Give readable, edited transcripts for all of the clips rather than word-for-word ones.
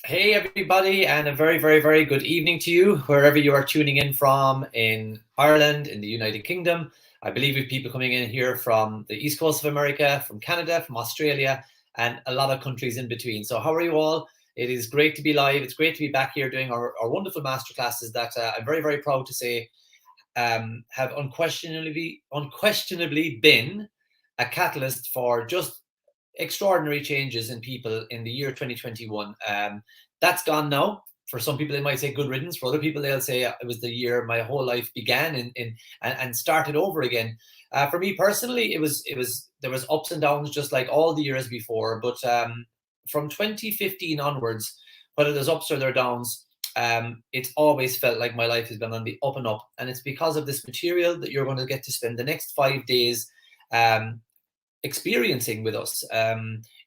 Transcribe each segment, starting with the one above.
Hey, everybody, and a very, very, very good evening to you, wherever you are tuning in from in Ireland, in the United Kingdom. I believe we have people coming in here from the East Coast of America, from Canada, from Australia, and a lot of countries in between. So how are you all? It is great to be live. It's great to be back here doing our wonderful masterclasses that I'm very, very proud to say have unquestionably been a catalyst for just extraordinary changes in people in the year 2021. That's gone now. For some people, they might say good riddance. For other people, they'll say it was the year my whole life began and started over again. For me personally, there was ups and downs just like all the years before. But from 2015 onwards, whether there's ups or there downs, it's always felt like my life has been on the up and up. And it's because of this material that you're going to get to spend the next 5 days experiencing with us.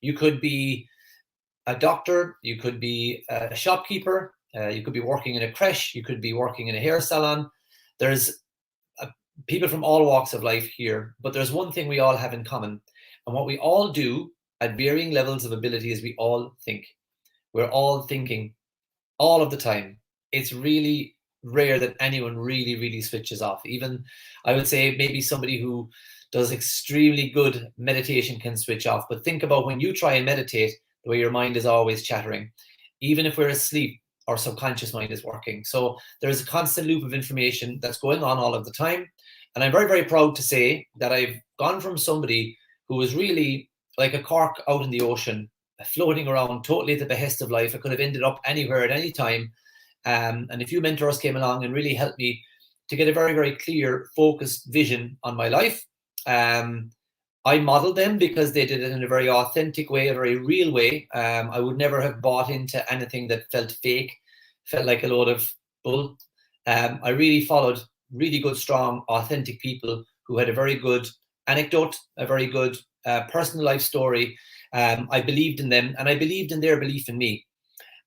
You could be a doctor, you could be a shopkeeper, you could be working in a creche, you could be working in a hair salon. There's people from all walks of life here, but there's one thing we all have in common. And what we all do at varying levels of ability is we all think. We're all thinking all of the time. It's really rare that anyone really, really switches off. Even I would say maybe somebody who does extremely good meditation can switch off. But think about when you try and meditate, the way your mind is always chattering. Even if we're asleep, our subconscious mind is working. So there's a constant loop of information that's going on all of the time. And I'm very, very proud to say that I've gone from somebody who was really like a cork out in the ocean, floating around totally at the behest of life. I could have ended up anywhere at any time. And a few mentors came along and really helped me to get a very, very clear, focused vision on my life. I modeled them because they did it in a very authentic way, a very real way. I would never have bought into anything that felt fake, felt like a load of bull. I really followed really good, strong, authentic people who had a very good anecdote, a very good personal life story. I believed in them and I believed in their belief in me.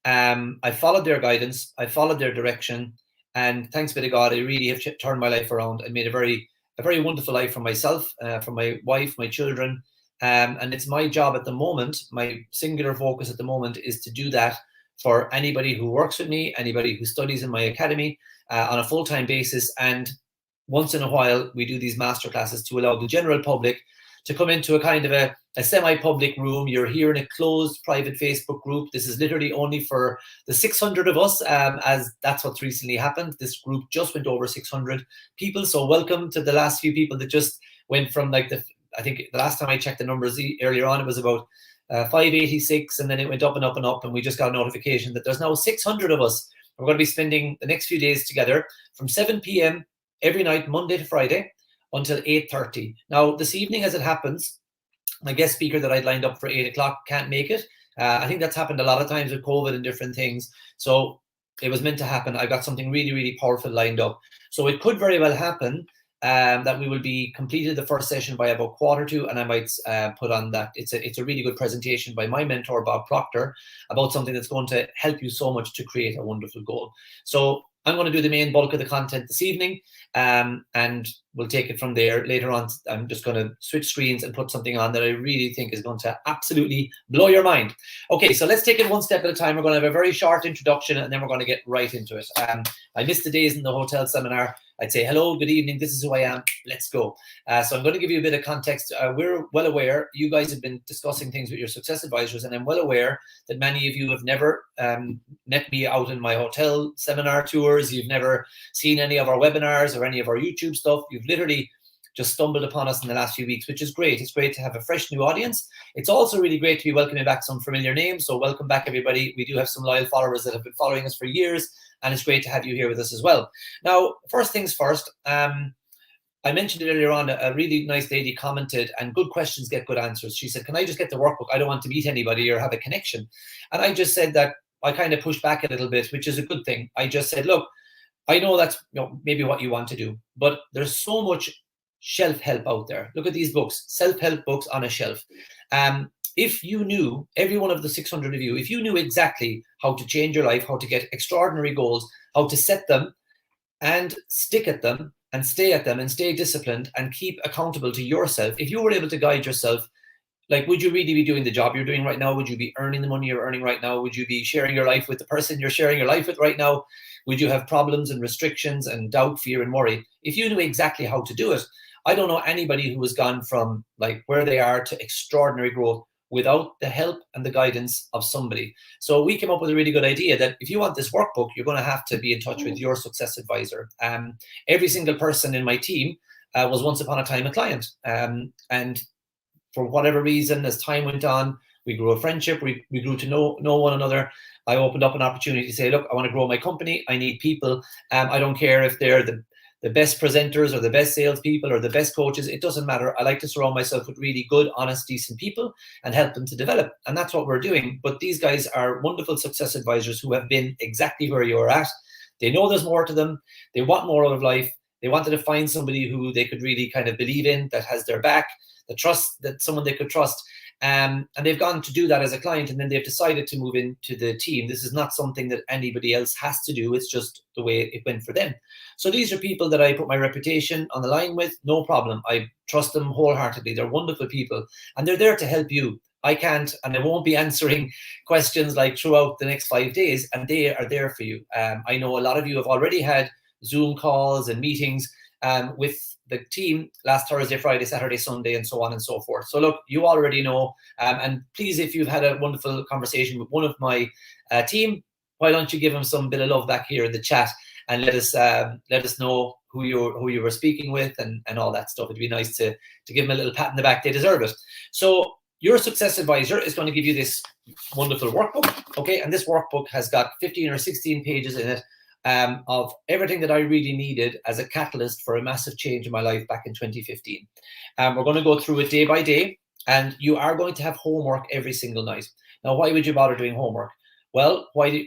I followed their guidance, I followed their direction, and thanks be to God, I really have turned my life around and made a very wonderful life for myself, for my wife, my children. And it's my job at the moment, my singular focus at the moment is to do that for anybody who works with me, anybody who studies in my academy on a full-time basis. And once in a while, we do these masterclasses to allow the general public to come into a kind of a semi-public room. You're here in a closed private Facebook group. This is literally only for the 600 of us, as that's what's recently happened. This group just went over 600 people. So welcome to the last few people that just went from like I think the last time I checked the numbers earlier on, it was about 586, and then it went up and up and up, and we just got a notification that there's now 600 of us. We're going to be spending the next few days together from 7 p.m. every night, Monday to Friday, until 8:30. Now, this evening, as it happens, my guest speaker that I'd lined up for 8 o'clock can't make it. I think that's happened a lot of times with COVID and different things. So it was meant to happen. I've got something really, really powerful lined up. So it could very well happen that we will be completed the first session by about 1:45, and I might put on that. It's a really good presentation by my mentor, Bob Proctor, about something that's going to help you so much to create a wonderful goal. So I'm going to do the main bulk of the content this evening, and we'll take it from there. Later on, I'm just going to switch screens and put something on that I really think is going to absolutely blow your mind. Okay, so let's take it one step at a time. We're going to have a very short introduction, and then we're going to get right into it. I missed the days in the hotel seminar. I'd say, hello, good evening, this is who I am, let's go. So I'm going to give you a bit of context. We're well aware, you guys have been discussing things with your success advisors, and I'm well aware that many of you have never met me out in my hotel seminar tours. You've never seen any of our webinars or any of our YouTube stuff. You've literally just stumbled upon us in the last few weeks, which is great. It's great to have a fresh new audience. It's also really great to be welcoming back some familiar names. So welcome back, everybody. We do have some loyal followers that have been following us for years, and it's great to have you here with us as well. Now, first things first, I mentioned it earlier on, a really nice lady commented, and good questions get good answers. She said, can I just get the workbook? I don't want to meet anybody or have a connection. And I just said that I kind of pushed back a little bit, which is a good thing. I just said, look, I know that's maybe what you want to do, but there's so much shelf help out there. Look at these books, self-help books on a shelf. If you knew, every one of the 600 of you, if you knew exactly how to change your life, how to get extraordinary goals, how to set them and stick at them and stay at them and stay disciplined and keep accountable to yourself, if you were able to guide yourself like, would you really be doing the job you're doing right now? Would you be earning the money you're earning right now? Would you be sharing your life with the person you're sharing your life with right now? Would you have problems and restrictions and doubt, fear, and worry? If you knew exactly how to do it, I don't know anybody who has gone from like where they are to extraordinary growth without the help and the guidance of somebody. So we came up with a really good idea that if you want this workbook, you're going to have to be in touch with your success advisor. Every single person in my team was once upon a time a client. And for whatever reason, as time went on, we grew a friendship. We grew to know one another. I opened up an opportunity to say, look, I want to grow my company. I need people. I don't care if they're the best presenters or the best salespeople or the best coaches. It doesn't matter. I like to surround myself with really good, honest, decent people and help them to develop. And that's what we're doing. But these guys are wonderful success advisors who have been exactly where you're at. They know there's more to them. They want more out of life. They wanted to find somebody who they could really kind of believe in, that has their back, the trust, that someone they could trust. And they've gone to do that as a client, and then they've decided to move into the team. This is not something that anybody else has to do. It's just the way it went for them. So these are people that I put my reputation on the line with, no problem. I trust them wholeheartedly. They're wonderful people, and they're there to help you. I can't, and I won't be answering questions like throughout the next 5 days, and they are there for you. I know a lot of you have already had Zoom calls and meetings with the team last Thursday, Friday, Saturday, Sunday, and so on and so forth. So look, you already know. And please, if you've had a wonderful conversation with one of my team, why don't you give them some bit of love back here in the chat and let us know who you were speaking with and all that stuff. It'd be nice to give them a little pat in the back. They deserve it. So your success advisor is going to give you this wonderful workbook, okay? And this workbook has got 15 or 16 pages in it. Of everything that I really needed as a catalyst for a massive change in my life back in 2015. We're going to go through it day by day, and you are going to have homework every single night. Now, why would you bother doing homework? Well, why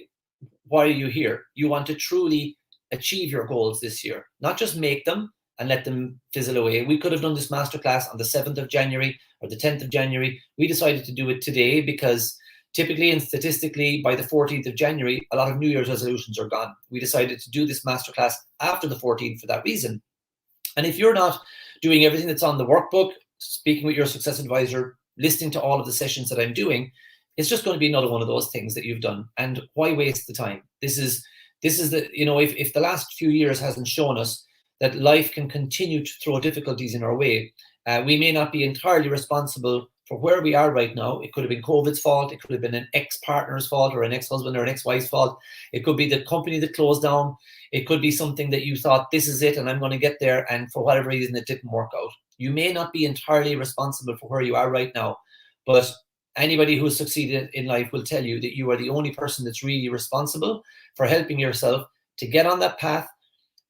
are you here? You want to truly achieve your goals this year, not just make them and let them fizzle away. We could have done this masterclass on the 7th of January or the 10th of January. We decided to do it today because typically and statistically, by the 14th of January, a lot of New Year's resolutions are gone. We decided to do this masterclass after the 14th for that reason. And if you're not doing everything that's on the workbook, speaking with your success advisor, listening to all of the sessions that I'm doing, it's just going to be another one of those things that you've done. And why waste the time? This is the, you know, if the last few years hasn't shown us that life can continue to throw difficulties in our way, we may not be entirely responsible for where we are right now. It could have been COVID's fault. It could have been an ex-partner's fault or an ex-husband or an ex-wife's fault. It could be the company that closed down. It could be something that you thought, this is it and I'm going to get there, and for whatever reason it didn't work out. You may not be entirely responsible for where you are right now, but anybody who's succeeded in life will tell you that you are the only person that's really responsible for helping yourself to get on that path,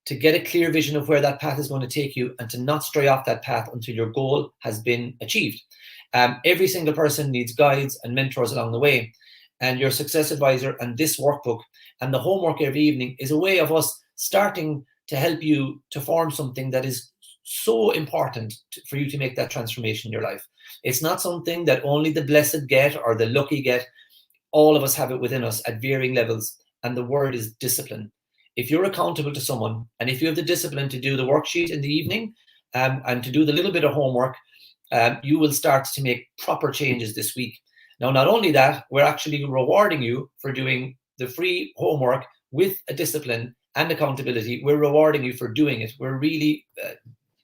to get a clear vision of where that path is going to take you, and to not stray off that path until your goal has been achieved. Every single person needs guides and mentors along the way, and your success advisor and this workbook and the homework every evening is a way of us starting to help you to form something that is so important for you to make that transformation in your life. It's not something that only the blessed get or the lucky get. All of us have it within us at varying levels, and the word is discipline. If you're accountable to someone, and if you have the discipline to do the worksheet in the evening and to do the little bit of homework, you will start to make proper changes this week. Now, not only that, we're actually rewarding you for doing the free homework with a discipline and accountability. We're rewarding you for doing it. We're really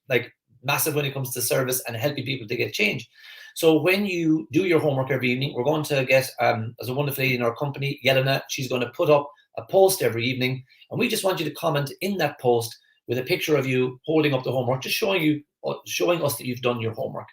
like massive when it comes to service and helping people to get change. So when you do your homework every evening, we're going to get, as a wonderful lady in our company, Yelena, she's going to put up a post every evening, and we just want you to comment in that post with a picture of you holding up the homework, just showing us that you've done your homework.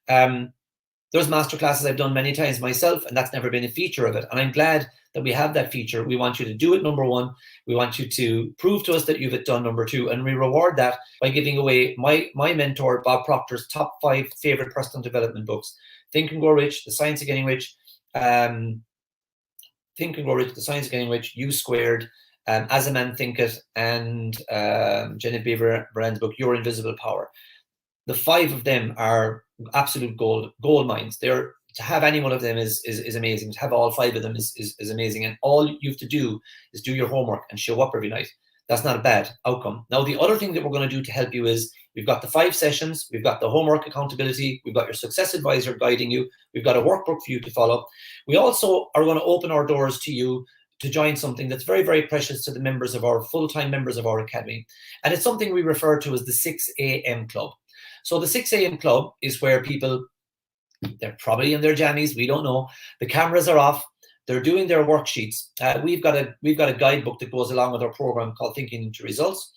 There's masterclasses I've done many times myself, and that's never been a feature of it. And I'm glad that we have that feature. We want you to do it, number one. We want you to prove to us that you've done, number two. And we reward that by giving away my mentor, Bob Proctor's top 5 favorite personal development books. Think and Grow Rich, The Science of Getting Rich, Think and Grow Rich, The Science of Getting Rich, U Squared, As a Man Thinketh, and Genevieve Brand's book, Your Invisible Power. The 5 of them are absolute gold mines. To have any one of them is amazing. To have all 5 of them is amazing. And all you have to do is do your homework and show up every night. That's not a bad outcome. Now, the other thing that we're going to do to help you is We've got the 5 sessions. We've got the homework accountability. We've got your success advisor guiding you. We've got a workbook for you to follow. We also are going to open our doors to you to join something that's very, very precious to the members of our full-time members of our academy. And it's something we refer to as the 6 a.m. club. So the 6 a.m. club is where people, they're probably in their jammies. We don't know. The cameras are off. They're doing their worksheets. We've got a guidebook that goes along with our program called Thinking into Results.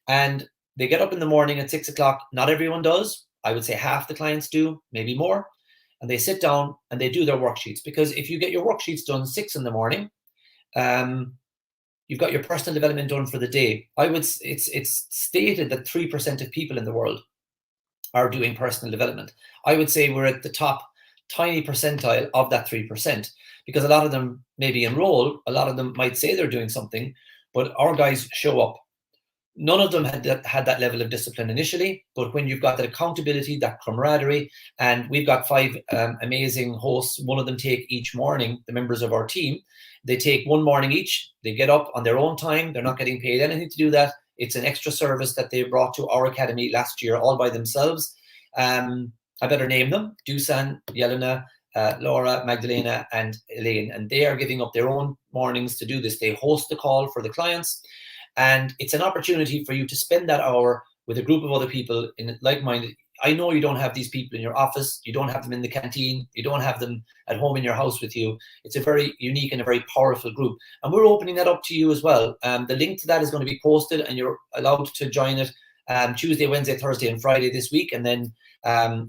And they get up in the morning at 6 o'clock. Not everyone does. I would say half the clients do, maybe more. And they sit down and they do their worksheets. Because if you get your worksheets done 6 in the morning, you've got your personal development done for the day. It's stated that 3% of people in the world are doing personal development. I would say we're at the top tiny percentile of that 3%, because a lot of them maybe enroll, a lot of them might say they're doing something, but our guys show up. None of them had that level of discipline initially, but when you've got that accountability, that camaraderie, and we've got 5 amazing hosts, one of them take each morning, the members of our team, they take one morning each, they get up on their own time, they're not getting paid anything to do that. It's an extra service that they brought to our academy last year all by themselves. I better name them: Dusan, Yelena, Laura, Magdalena, and Elaine. And they are giving up their own mornings to do this. They host the call for the clients. And it's an opportunity for you to spend that hour with a group of other people in like-minded. I know you don't have these people in your office. You don't have them in the canteen. You don't have them at home in your house with you. It's a very unique and a very powerful group. And we're opening that up to you as well. The link to that is going to be posted, and you're allowed to join it Tuesday, Wednesday, Thursday, and Friday this week. And then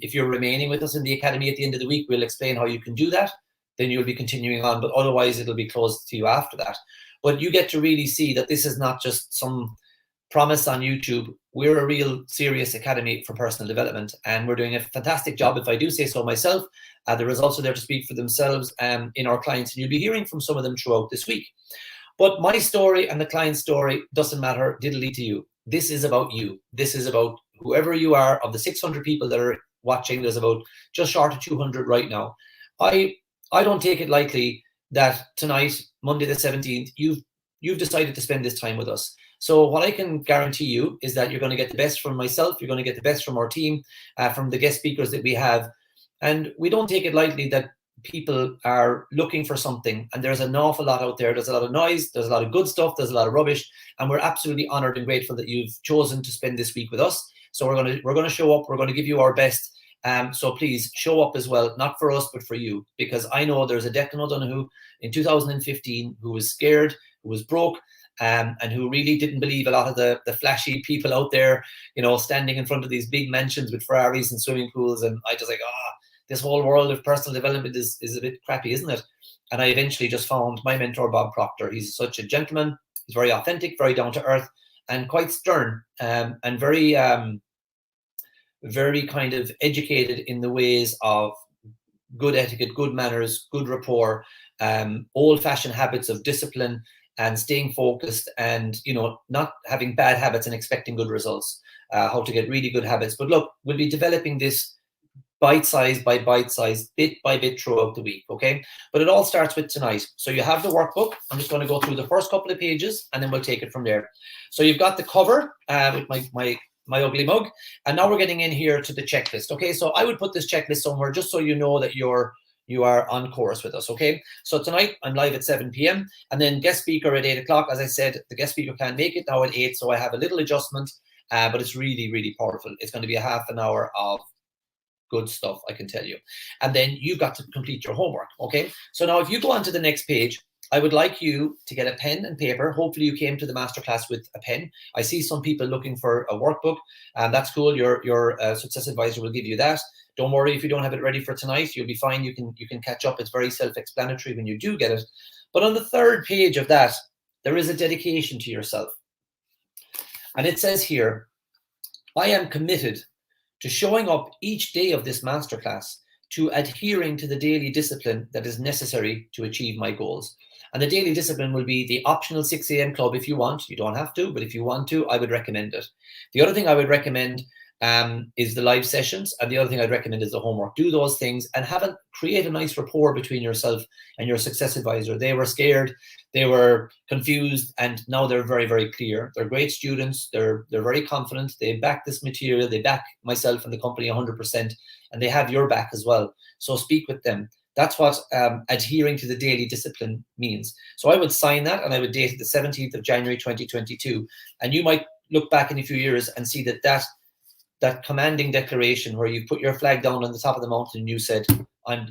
if you're remaining with us in the academy at the end of the week, we'll explain how you can do that. Then you'll be continuing on, but otherwise it'll be closed to you after that. But you get to really see that this is not just some promise on YouTube. We're a real serious academy for personal development, and we're doing a fantastic job, if I do say so myself. The results are there to speak for themselves in our clients, and you'll be hearing from some of them throughout this week. But my story and the client's story doesn't matter diddly to you. This is about you. This is about whoever you are. Of the 600 people that are watching, there's about just short of 200 right now. I don't take it lightly that tonight, Monday the 17th, you've decided to spend this time with us. So what I can guarantee you is that you're going to get the best from myself. You're going to get the best from our team, from the guest speakers that we have. And we don't take it lightly that people are looking for something, and there's an awful lot out there. There's a lot of noise, there's a lot of good stuff, there's a lot of rubbish, and we're absolutely honored and grateful that you've chosen to spend this week with us. So we're going to show up. We're going to give you our best. So please show up as well, not for us, but for you, because I know there's a Declan O'Donoghue in 2015 who was scared, who was broke, and who really didn't believe a lot of the flashy people out there, you know, standing in front of these big mansions with Ferraris and swimming pools. And I just like, this whole world of personal development is a bit crappy, isn't it? And I eventually just found my mentor, Bob Proctor. He's such a gentleman. He's very authentic, very down to earth, and quite stern, and very kind of educated in the ways of good etiquette, good manners, good rapport, old-fashioned habits of discipline and staying focused, and, you know, not having bad habits and expecting good results, how to get really good habits. But look, we'll be developing this bite-size by bite-size, bit by bit throughout the week, okay? But it all starts with tonight. So you have the workbook. I'm just going to go through the first couple of pages, and then we'll take it from there. So you've got the cover with my ugly mug, and now we're getting in here to the checklist, okay? So I would put this checklist somewhere just so you know that you are on course with us, okay? So tonight I'm live at 7 p.m. and then guest speaker at 8 o'clock. As I said, the guest speaker can't make it now at 8, so I have a little adjustment, but it's really, really powerful. It's going to be a half an hour of good stuff, I can tell you. And then you've got to complete your homework, okay? So now if you go on to the next page, I would like you to get a pen and paper. Hopefully you came to the masterclass with a pen. I see some people looking for a workbook, and that's cool. Your success advisor will give you that. Don't worry if you don't have it ready for tonight. You'll be fine. You can catch up. It's very self-explanatory when you do get it. But on the third page of that, there is a dedication to yourself. And it says here, I am committed to showing up each day of this masterclass, to adhering to the daily discipline that is necessary to achieve my goals. And the daily discipline will be the optional 6 a.m. club if you want. You don't have to, but if you want to, I would recommend it. The other thing I would recommend is the live sessions. And the other thing I'd recommend is the homework. Do those things and create a nice rapport between yourself and your success advisor. They were scared, they were confused, and now they're very, very clear. They're great students. They're very confident. They back this material. They back myself and the company 100%, and they have your back as well. So speak with them. That's what adhering to the daily discipline means. So I would sign that, and I would date it the 17th of January 2022. And you might look back in a few years and see that commanding declaration where you put your flag down on the top of the mountain and you said,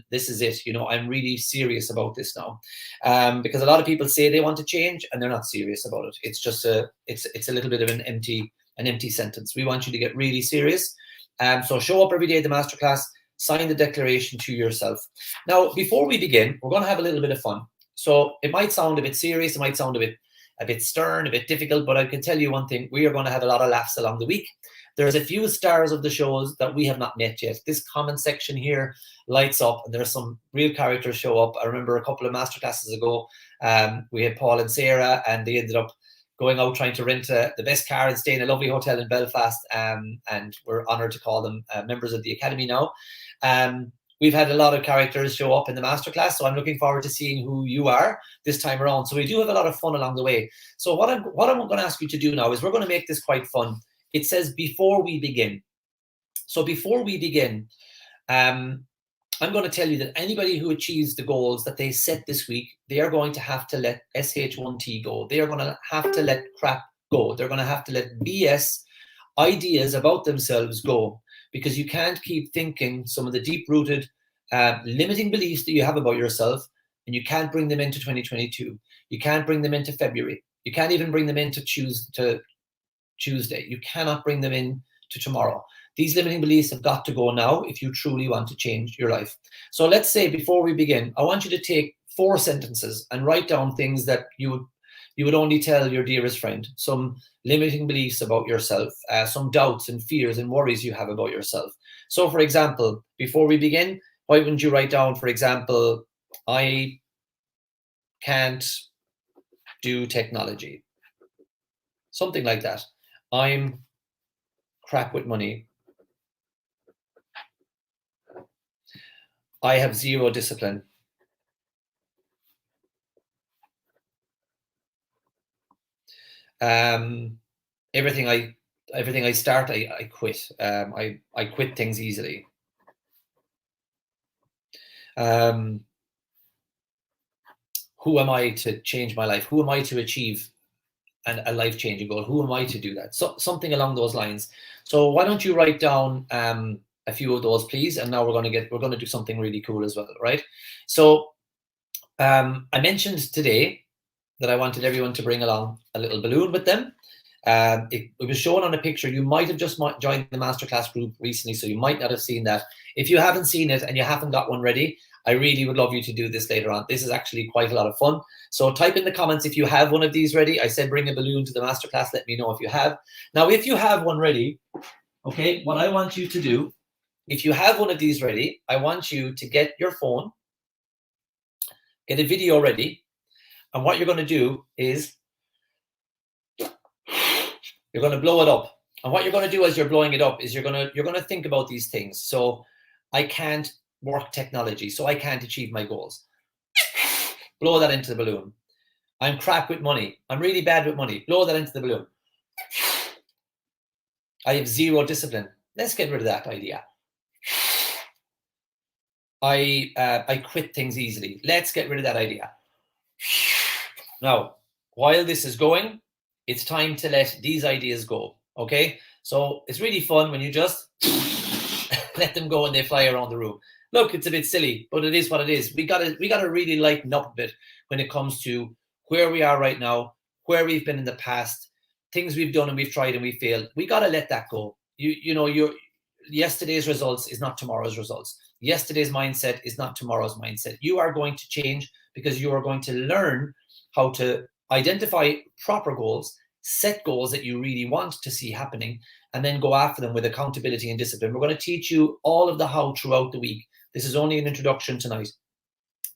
this is it, I'm really serious about this now. Because a lot of people say they want to change and they're not serious about it. It's just it's a little bit of an empty sentence. We want you to get really serious. So show up every day at the masterclass, sign the declaration to yourself. Now, before we begin, we're going to have a little bit of fun. So it might sound a bit serious, it might sound a bit stern, a bit difficult, but I can tell you one thing, we are going to have a lot of laughs along the week. There's a few stars of the shows that we have not met yet. This comment section here lights up, and there's some real characters show up. I remember a couple of masterclasses ago, we had Paul and Sarah, and they ended up going out trying to rent the best car and stay in a lovely hotel in Belfast, and we're honoured to call them members of the Academy now. We've had a lot of characters show up in the masterclass, so I'm looking forward to seeing who you are this time around. So we do have a lot of fun along the way. So what I'm going to ask you to do now is we're going to make this quite fun. It says before we begin. So before we begin, I'm going to tell you that anybody who achieves the goals that they set this week, they are going to have to let SH1T go. They are going to have to let crap go. They're going to have to let BS ideas about themselves go, because you can't keep thinking some of the deep-rooted limiting beliefs that you have about yourself, and you can't bring them into 2022. You can't bring them into February. You can't even bring them into Tuesday. You cannot bring them in to tomorrow. These limiting beliefs have got to go now if you truly want to change your life. So let's say before we begin, I want you to take 4 sentences and write down things that you would only tell your dearest friend, some limiting beliefs about yourself, some doubts and fears and worries you have about yourself. So for example, before we begin, why wouldn't you write down, for example, I can't do technology, something like that. I'm crap with money. I have zero discipline. Everything I start, I quit. I quit things easily. Who am I to change my life? Who am I to achieve a life-changing goal? Who am I to do that? So something along those lines. So why don't you write down a few of those, please? And now we're going to do something really cool as well, right? So I mentioned today that I wanted everyone to bring along a little balloon with them. It was shown on a picture. You might have just joined the masterclass group recently, so you might not have seen that. If you haven't seen it and you haven't got one ready, I really would love you to do this later on. This is actually quite a lot of fun. So type in the comments if you have one of these ready. I said bring a balloon to the masterclass. Let me know if you have. Now, if you have one ready, okay, what I want you to do, if you have one of these ready, I want you to get your phone, get a video ready, and what you're going to do is you're going to blow it up. And what you're going to do as you're blowing it up is you're going to think about these things. So I can't work technology, so I can't achieve my goals. Blow that into the balloon. I'm crap with money. I'm really bad with money. Blow that into the balloon. I have zero discipline. Let's get rid of that idea. I quit things easily. Let's get rid of that idea. Now, while this is going, it's time to let these ideas go. Okay? So it's really fun when you just let them go and they fly around the room. Look, it's a bit silly, but it is what it is. We gotta really lighten up a bit when it comes to where we are right now, where we've been in the past, things we've done and we've tried and we failed. We gotta let that go. Your yesterday's results is not tomorrow's results. Yesterday's mindset is not tomorrow's mindset. You are going to change because you are going to learn how to identify proper goals, set goals that you really want to see happening, and then go after them with accountability and discipline. We're going to teach you all of the how throughout the week. This is only an introduction tonight.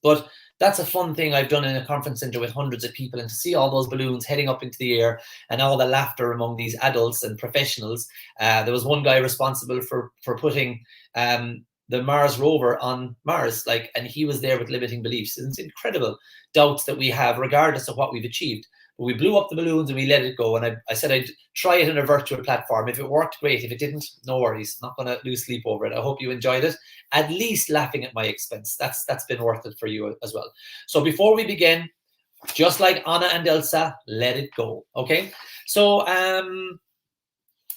But that's a fun thing I've done in a conference center with hundreds of people, and to see all those balloons heading up into the air and all the laughter among these adults and professionals. There was one guy responsible for putting the Mars rover on Mars, and he was there with limiting beliefs. It's incredible doubts that we have, regardless of what we've achieved. But we blew up the balloons and we let it go. And I said I'd try it on a virtual platform. If it worked, great. If it didn't, no worries. I'm not going to lose sleep over it. I hope you enjoyed it, at least laughing at my expense. That's been worth it for you as well. So before we begin, just like Anna and Elsa, let it go. Okay. So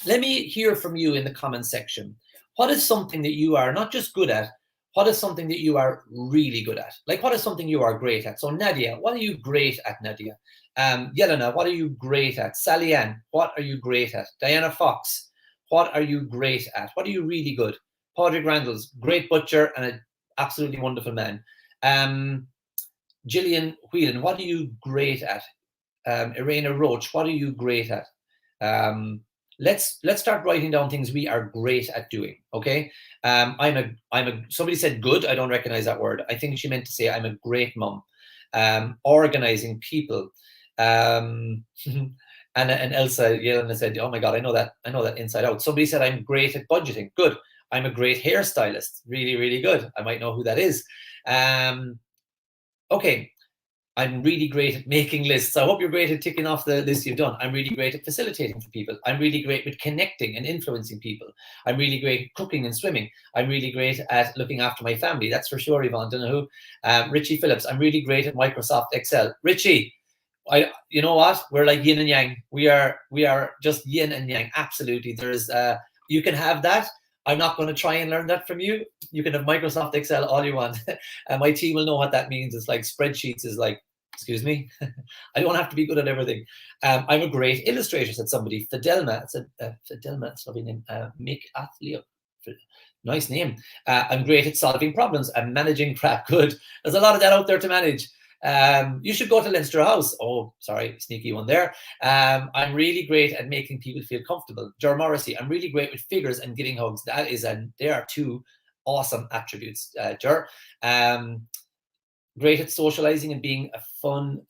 let me hear from you in the comment section. What is something that you are not just good at? What is something that you are really good at? Like, what is something you are great at? So Nadia, what are you great at, Nadia? Yelena, what are you great at? Sally Ann, what are you great at? Diana Fox, what are you great at? What are you really good? Padraig Randalls, great butcher and an absolutely wonderful man. Gillian Whelan, what are you great at? Irena Roach, what are you great at? Let's start writing down things we are great at doing. Okay. Somebody said good. I don't recognize that word. I think she meant to say I'm a great mom. Organizing people. And Elsa Yelena said, oh my God, I know that inside out. Somebody said I'm great at budgeting. Good. I'm a great hairstylist. Really, really good. I might know who that is. Okay. I'm really great at making lists. I hope you're great at ticking off the list you've done. I'm really great at facilitating for people. I'm really great with connecting and influencing people. I'm really great at cooking and swimming. I'm really great at looking after my family. That's for sure, Yvonne. Don't know who. Richie Phillips. I'm really great at Microsoft Excel. Richie, you know what? We're like yin and yang. We are just yin and yang. Absolutely. There's you can have that. I'm not going to try and learn that from you. You can have Microsoft Excel all you want. And my team will know what that means. It's like spreadsheets is like, excuse me, I don't have to be good at everything. I'm a great illustrator, said somebody. Fidelma, it's Fidelma, it's a lovely name. Mick Athleo, nice name. I'm great at solving problems. I'm managing crap. Good. There's a lot of that out there to manage. You should go to Leinster House. Oh, sorry, sneaky one there. I'm really great at making people feel comfortable. Ger Morrissey, I'm really great with figures and giving hugs. There are two awesome attributes, Ger. Great at socializing and being a fun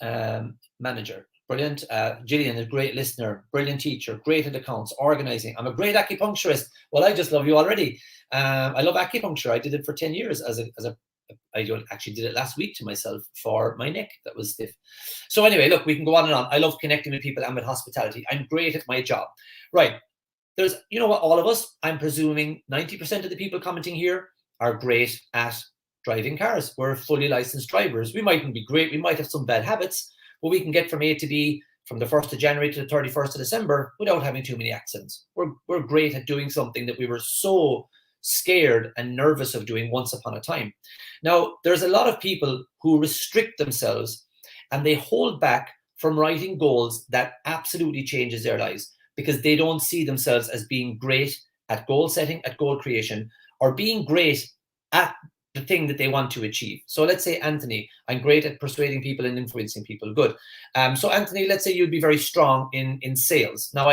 manager. Brilliant. Gillian, a great listener, brilliant teacher, great at accounts, organizing. I'm a great acupuncturist. Well, I just love you already. I love acupuncture. I did it for 10 years I actually did it last week to myself for my neck that was stiff. So anyway, look, we can go on and on. I love connecting with people and with hospitality. I'm great at my job. Right. There's, you know what, all of us, I'm presuming 90% of the people commenting here are great at driving cars. We're fully licensed drivers. We mightn't be great. We might have some bad habits, but we can get from A to B from the 1st of January to the 31st of December without having too many accidents. We're great at doing something that we were so scared and nervous of doing once upon a time. Now, there's a lot of people who restrict themselves and they hold back from writing goals that absolutely changes their lives because they don't see themselves as being great at goal setting, at goal creation, or being great at the thing that they want to achieve. So let's say, Anthony, I'm great at persuading people and influencing people. Good. So Anthony, let's say you'd be very strong in sales. Now,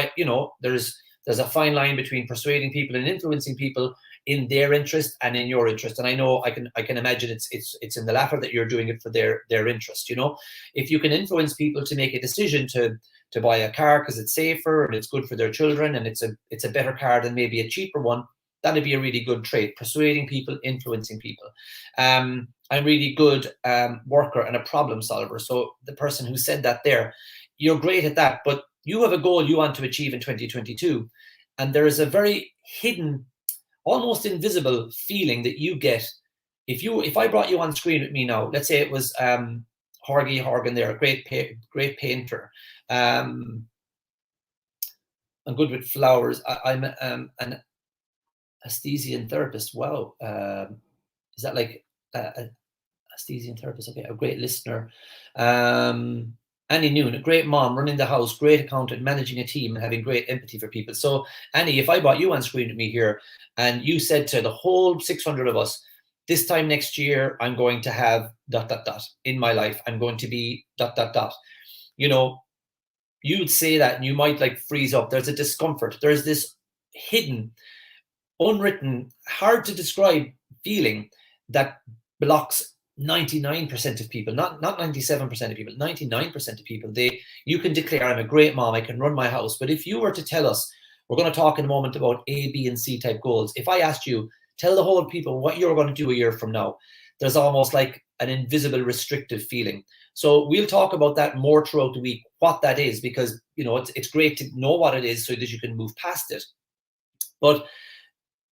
there's a fine line between persuading people and influencing people in their interest and in your interest. And I know I can imagine it's in the latter that you're doing it for their interest. If you can influence people to make a decision to buy a car because it's safer and it's good for their children and it's a better car than maybe a cheaper one, that'd be a really good trait. Persuading people, influencing people. I'm really good worker and a problem solver. So the person who said that there, you're great at that, but you have a goal you want to achieve in 2022. And there is a very hidden, almost invisible feeling that you get if I brought you on screen with me now. Let's say it was Horgy Horgan there, a great painter. I'm good with flowers. I'm an aesthesian therapist. Wow. Is that like a aesthesian therapist? Okay, a great listener. Annie Noon, a great mom, running the house, great accountant, managing a team, and having great empathy for people. So, Annie, if I brought you on screen with me here and you said to the whole 600 of us, this time next year, I'm going to have ... in my life. I'm going to be ... You'd say that and you might like freeze up. There's a discomfort. There's this hidden, unwritten, hard to describe feeling that blocks 99% of people, not 97% of people, 99% of people, you can declare, I'm a great mom, I can run my house. But if you were to tell us, we're going to talk in a moment about A, B, and C type goals. If I asked you, tell the whole people what you're going to do a year from now, there's almost like an invisible restrictive feeling. So we'll talk about that more throughout the week, what that is, because, you know, it's great to know what it is so that you can move past it. But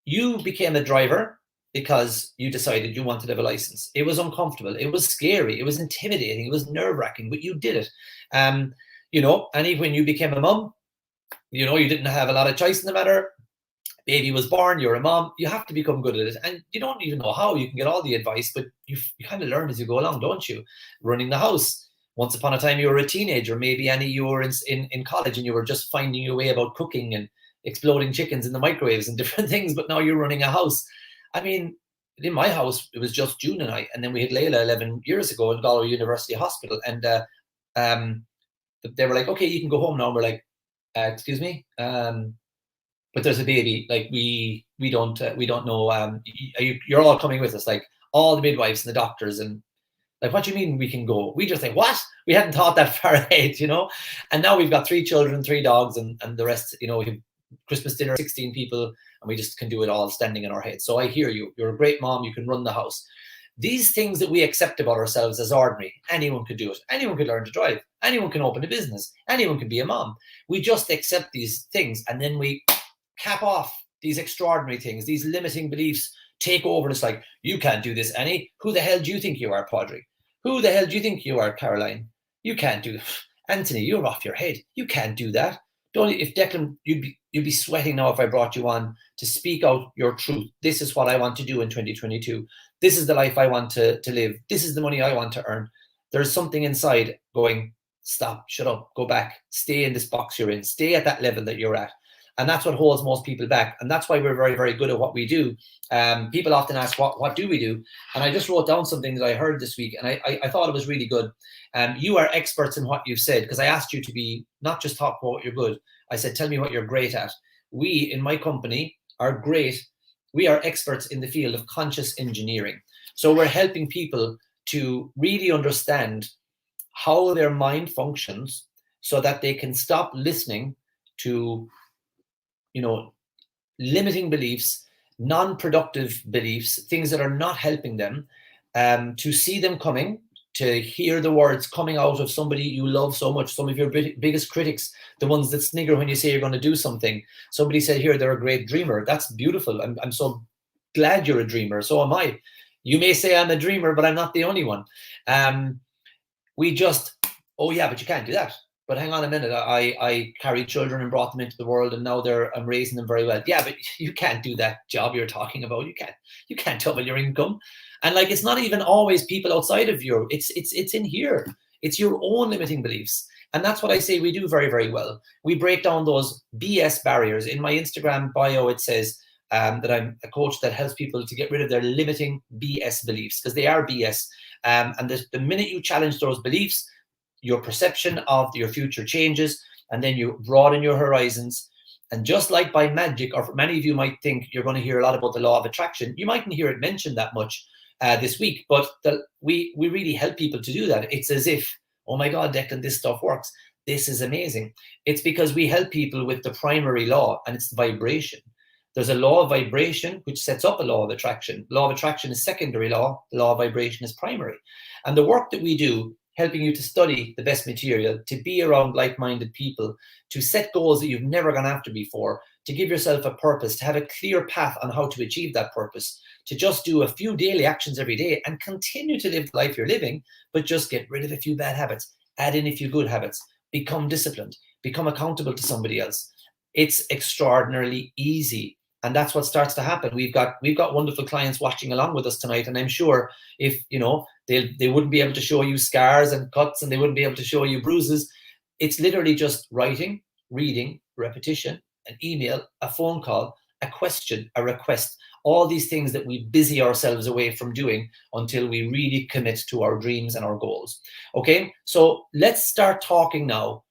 you became a driver because you decided you wanted to have a license. It was uncomfortable. It was scary. It was intimidating. It was nerve-wracking, but you did it. You know, and when you became a mum, you know, you didn't have a lot of choice in the matter. Baby was born, you're a mom, you have to become good at it. And you don't even know how. You can get all the advice, but you kind of learn as you go along, don't you? Running the house. Once upon a time, you were a teenager. Maybe, Annie, you were in college and you were just finding your way about cooking and exploding chickens in the microwaves and different things, but now you're running a house. I mean, in my house, it was just June and I, and then we had Layla 11 years ago in Galway University Hospital. And they were like, okay, you can go home now. And we're like, excuse me? But there's a baby, like we don't know, you're all coming with us, like all the midwives and the doctors, and like, what do you mean we can go? We just think, what? We hadn't thought that far ahead, you know? And now we've got 3 children, 3 dogs, and the rest, you know, we have Christmas dinner, 16 people, and we just can do it all standing in our heads. So I hear you. You're a great mom. You can run the house. These things that we accept about ourselves as ordinary, anyone could do it. Anyone could learn to drive. Anyone can open a business. Anyone can be a mom. We just accept these things, and then we cap off these extraordinary things. These limiting beliefs take over. And it's like, you can't do this, Annie. Who the hell do you think you are, Padraig? Who the hell do you think you are, Caroline? You can't do that. Anthony, you're off your head. You can't do that. Don't. If Declan, you'd be sweating now if I brought you on to speak out your truth. This is what I want to do in 2022. This is the life I want to live. This is the money I want to earn. There's something inside going, stop, shut up, go back, stay in this box you're in, stay at that level that you're at. And that's what holds most people back. And that's why we're very, very good at what we do. People often ask, what do we do? And I just wrote down something that I heard this week, and I thought it was really good. You are experts in what you've said, because I asked you to be not just talk about what you're good. I said, tell me what you're great at. We, in my company, are great. We are experts in the field of conscious engineering. So we're helping people to really understand how their mind functions so that they can stop listening to, you know, limiting beliefs, non-productive beliefs, things that are not helping them, to see them coming, to hear the words coming out of somebody you love so much, some of your biggest critics, the ones that snigger when you say you're going to do something. Somebody said here, they're a great dreamer. That's beautiful. I'm so glad you're a dreamer. So am I. You may say I'm a dreamer, but I'm not the only one. We just, oh yeah, but you can't do that. But hang on a minute, I carried children and brought them into the world, and now I'm raising them very well. Yeah, but you can't do that job you're talking about. You can't double your income. And like, it's not even always people outside of you. It's in here. It's your own limiting beliefs. And that's what I say we do very, very well. We break down those BS barriers. In my Instagram bio, it says that I'm a coach that helps people to get rid of their limiting BS beliefs, because they are BS. And the minute you challenge those beliefs, your perception of your future changes, and then you broaden your horizons. And just like by magic, or many of you might think you're going to hear a lot about the law of attraction. You mightn't hear it mentioned that much this week, but we really help people to do that. It's as if, oh my God, Declan, this stuff works. This is amazing. It's because we help people with the primary law, and it's the vibration. There's a law of vibration which sets up a law of attraction. The law of attraction is secondary law. The law of vibration is primary. And the work that we do, helping you to study the best material, to be around like-minded people, to set goals that you've never gone after before, to give yourself a purpose, to have a clear path on how to achieve that purpose, to just do a few daily actions every day and continue to live the life you're living, but just get rid of a few bad habits, add in a few good habits, become disciplined, become accountable to somebody else. It's extraordinarily easy. And that's what starts to happen. We've got wonderful clients watching along with us tonight. And I'm sure if, you know, they wouldn't be able to show you scars and cuts, and they wouldn't be able to show you bruises. It's literally just writing, reading, repetition, an email, a phone call, a question, a request, all these things that we busy ourselves away from doing until we really commit to our dreams and our goals. Okay, so let's start talking now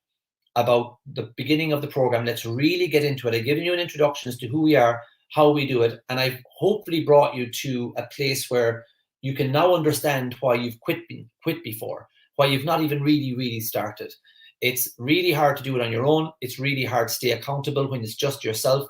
about the beginning of the program. Let's really get into it. I've given you an introduction as to who we are, how we do it, and I've hopefully brought you to a place where you can now understand why you've quit before, why you've not even really started. It's really hard to do it on your own. It's really hard to stay accountable when it's just yourself.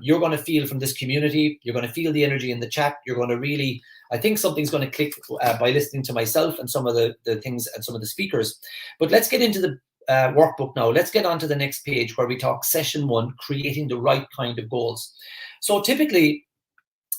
You're going to feel from this community, you're going to feel the energy in the chat. You're going to really, I think something's going to click by listening to myself and some of the things and some of the speakers. But let's get into the workbook now. Let's get on to the next page where we talk session 1, creating the right kind of goals. So typically,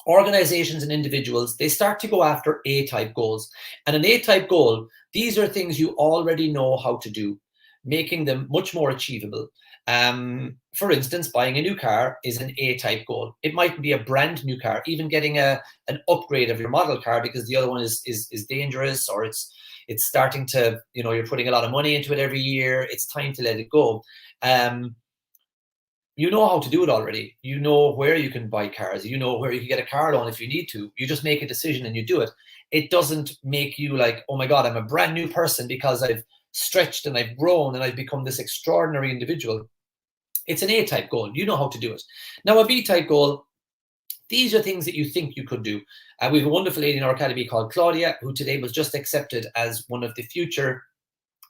organizations and individuals, they start to go after A-type goals. And an A-type goal, these are things you already know how to do, making them much more achievable. For instance, buying a new car is an A-type goal. It might be a brand new car, even getting an upgrade of your model car because the other one is dangerous, or it's starting to, you're putting a lot of money into it every year. It's time to let it go. You know how to do it already. You know where you can buy cars. You know where you can get a car loan if you need to. You just make a decision and you do it. It doesn't make you like, oh my God, I'm a brand new person because I've stretched and I've grown and I've become this extraordinary individual. It's an A-type goal. You know how to do it. Now, a B-type goal, these are things that you think you could do. We have a wonderful lady in our academy called Claudia, who today was just accepted as one of the future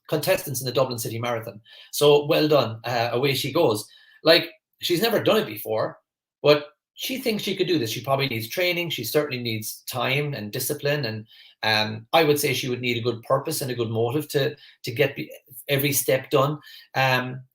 contestants in the Dublin City Marathon. So well done. Away she goes. Like, she's never done it before, but she thinks she could do this. She probably needs training. She certainly needs time and discipline. And I would say she would need a good purpose and a good motive to get every step done.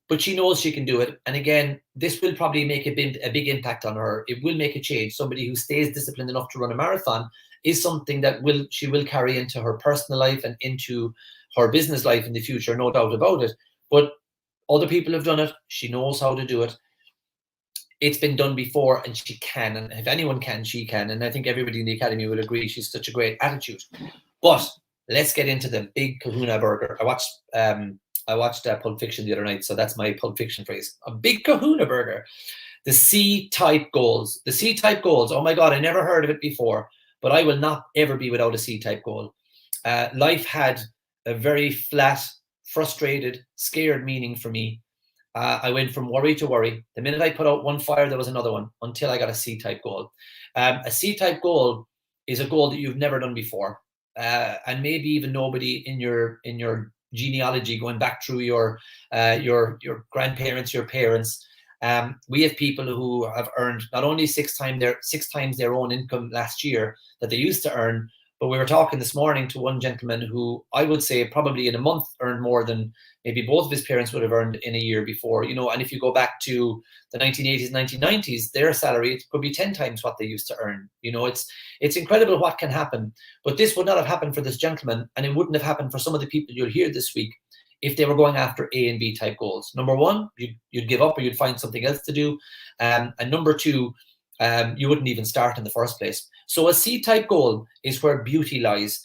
But she knows she can do it. And again, this will probably make a big impact on her. It will make a change. Somebody who stays disciplined enough to run a marathon is something that she will carry into her personal life and into her business life in the future, no doubt about it. But other people have done it. She knows how to do it. It's been done before and she can. And if anyone can, she can. And I think everybody in the academy will agree she's such a great attitude. But let's get into the big kahuna burger. I watched Pulp Fiction the other night, so that's my Pulp Fiction phrase. A big kahuna burger. The C-type goals. The C-type goals. Oh my God, I never heard of it before, but I will not ever be without a C-type goal. Life had a very flat, frustrated, scared meaning for me. I went from worry to worry. The minute I put out one fire, there was another one until I got a C-type goal. A C-type goal is a goal that you've never done before, and maybe even nobody in your genealogy going back through your grandparents, your parents. We have people who have earned not only six times their own income last year that they used to earn, but we were talking this morning to one gentleman who I would say probably in a month earned more than maybe both of his parents would have earned in a year before, and if you go back to the 1980s, 1990s, their salary could be 10 times what they used to earn. It's incredible what can happen, but this would not have happened for this gentleman, and it wouldn't have happened for some of the people you'll hear this week if they were going after A and B type goals. Number one, you'd give up or you'd find something else to do. And number two, you wouldn't even start in the first place. So a C-type goal is where beauty lies.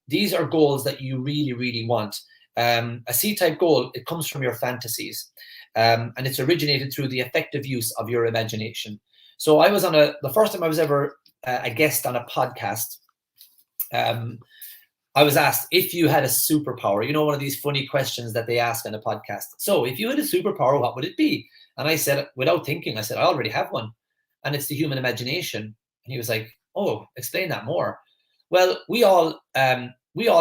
These are goals that you really, really want. A C-type goal, it comes from your fantasies, and it's originated through the effective use of your imagination. So I was the first time I was ever a guest on a podcast, I was asked if you had a superpower, one of these funny questions that they ask on a podcast. So if you had a superpower, what would it be? And I said, without thinking, I said, I already have one, and it's the human imagination. And he was like, oh, explain that more. Well, we all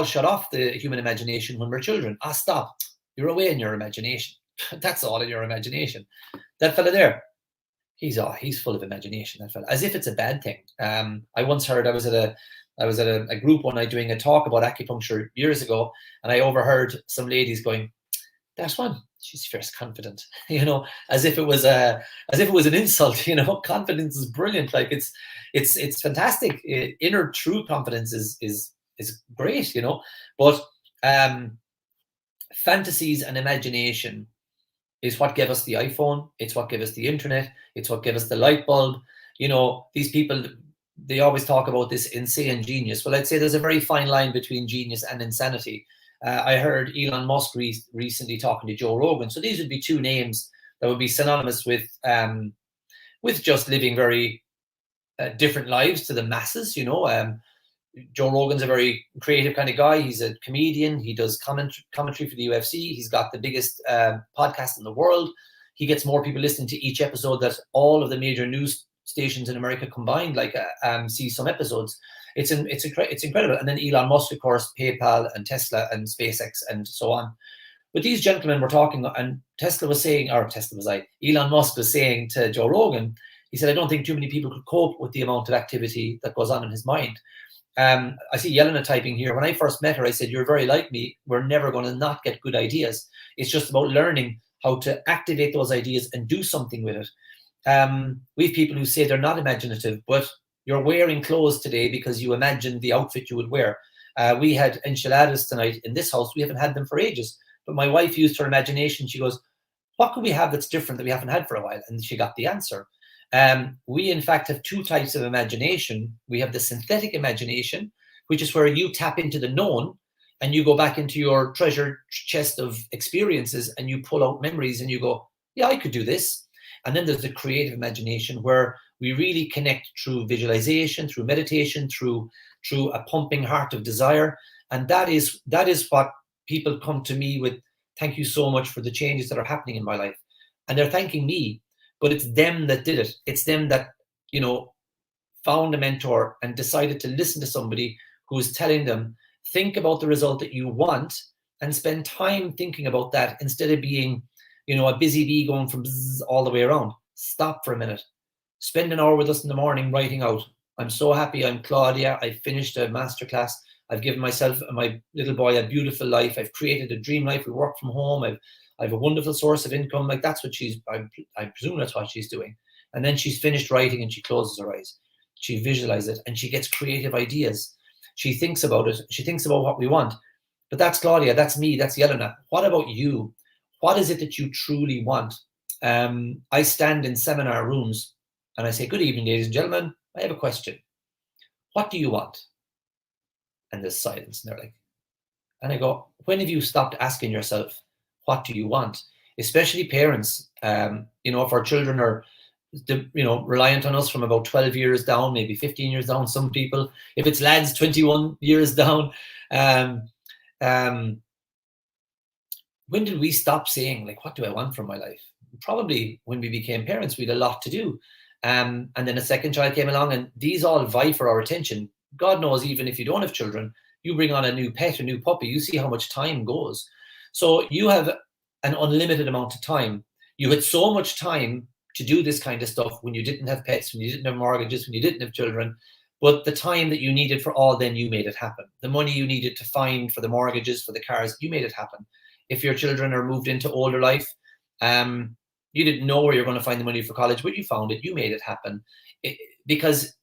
shut off the human imagination when we're children. Stop. You're away in your imagination. That's all in your imagination. That fella there, he's full of imagination, that fella, as if it's a bad thing. I once heard, I was at a group one night doing a talk about acupuncture years ago, and I overheard some ladies going, "That one, she's fierce confident," as if it was an insult. Confidence is brilliant. Like it's fantastic. Inner true confidence is great. But fantasies and imagination is what gave us the iPhone. It's what gave us the internet. It's what gave us the light bulb. These people, they always talk about this insane genius. Well, I'd say there's a very fine line between genius and insanity. I heard Elon Musk recently talking to Joe Rogan. So these would be two names that would be synonymous with just living very different lives to the masses. Joe Rogan's a very creative kind of guy. He's a comedian. He does commentary for the UFC. He's got the biggest podcast in the world. He gets more people listening to each episode that all of the major news stations in America combined see some episodes. It's incredible. And then Elon Musk, of course, PayPal and Tesla and SpaceX and so on. But these gentlemen were talking, and Elon Musk was saying to Joe Rogan, he said, I don't think too many people could cope with the amount of activity that goes on in his mind. I see Yelena typing here. When I first met her, I said, you're very like me. We're never going to not get good ideas. It's just about learning how to activate those ideas and do something with it. We have people who say they're not imaginative, but you're wearing clothes today because you imagined the outfit you would wear. We had enchiladas tonight in this house. We haven't had them for ages. But my wife used her imagination. She goes, what could we have that's different that we haven't had for a while? And she got the answer. We, in fact, have two types of imagination. We have the synthetic imagination, which is where you tap into the known and you go back into your treasure chest of experiences and you pull out memories and you go, yeah, I could do this. And then there's the creative imagination where we really connect through visualization, through meditation, through a pumping heart of desire. And that is what people come to me with. Thank you so much for the changes that are happening in my life. And they're thanking me, but it's them that did it. It's them that, found a mentor and decided to listen to somebody who is telling them, think about the result that you want and spend time thinking about that instead of being, a busy bee going from bzz all the way around. Stop for a minute. Spend an hour with us in the morning writing out. I'm so happy. I'm Claudia. I finished a masterclass. I've given myself and my little boy a beautiful life. I've created a dream life. We work from home. I have a wonderful source of income. Like that's what I presume that's what she's doing. And then she's finished writing and she closes her eyes. She visualizes it and she gets creative ideas. She thinks about it. She thinks about what we want. But that's Claudia. That's me. That's Yelena. What about you? What is it that you truly want? I stand in seminar rooms and I say, good evening, ladies and gentlemen. I have a question. What do you want? And there's silence. And they're like, and I go, when have you stopped asking yourself, what do you want? Especially parents. If our children are, reliant on us from about 12 years down, maybe 15 years down, some people, if it's lads, 21 years down. When did we stop saying, like, what do I want from my life? Probably when we became parents, we had a lot to do. And then a second child came along and these all vie for our attention. God knows, even if you don't have children, you bring on a new pet, a new puppy, you see how much time goes. So you have an unlimited amount of time. You had so much time to do this kind of stuff when you didn't have pets, when you didn't have mortgages, when you didn't have children. But the time that you needed for all, then you made it happen. The money you needed to find for the mortgages, for the cars, you made it happen. If your children are moved into older life, you didn't know where you're going to find the money for college, but you found it, you made it happen. Because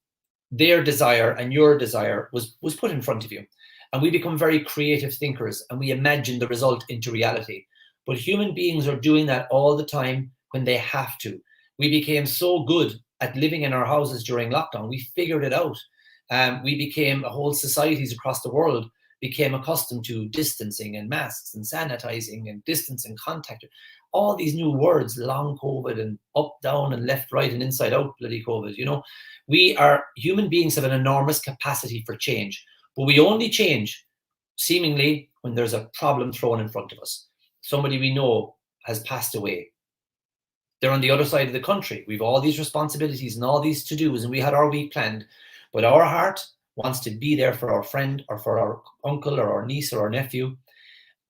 their desire and your desire was put in front of you. And we become very creative thinkers and we imagine the result into reality. But human beings are doing that all the time when they have to. We became so good at living in our houses during lockdown. We figured it out. Whole societies across the world became accustomed to distancing and masks and sanitizing and distance and contact. All these new words, long COVID and up, down and left, right and inside out, bloody COVID. Human beings have an enormous capacity for change, but we only change seemingly when there's a problem thrown in front of us. Somebody we know has passed away. They're on the other side of the country. We've all these responsibilities and all these to-dos and we had our week planned, but our heart wants to be there for our friend or for our uncle or our niece or our nephew.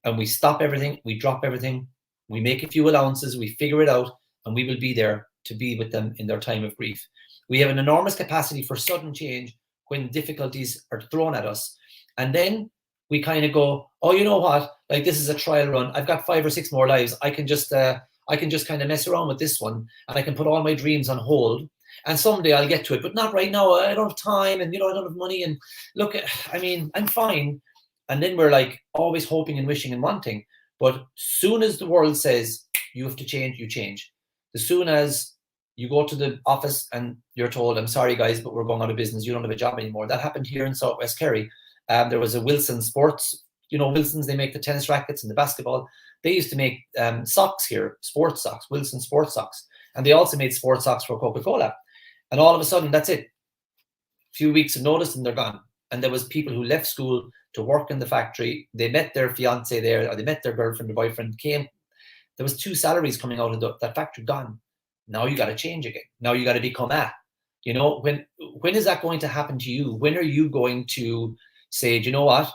And we stop everything, we drop everything, we make a few allowances, we figure it out, and we will be there to be with them in their time of grief. We have an enormous capacity for sudden change when difficulties are thrown at us. And then we kind of go, oh, you know what? Like, this is a trial run. I've got 5 or 6 more lives. I can just kind of mess around with this one and I can put all my dreams on hold. And someday I'll get to it, but not right now. I don't have time and, I don't have money. And look, I'm fine. And then we're like always hoping and wishing and wanting. But soon as the world says you have to change, you change. As soon as you go to the office and you're told, I'm sorry, guys, but we're going out of business. You don't have a job anymore. That happened here in Southwest Kerry. There was a Wilson Sports, Wilson's, they make the tennis rackets and the basketball. They used to make socks here, sports socks, Wilson sports socks. And they also made sports socks for Coca-Cola. And all of a sudden, that's it. A few weeks of notice and they're gone. And there was people who left school to work in the factory. They met their fiance there, or they met their girlfriend or boyfriend, came. There was 2 salaries coming out of that factory, gone. Now you got to change again. Now you got to become You know, when is that going to happen to you? When are you going to say, do you know what?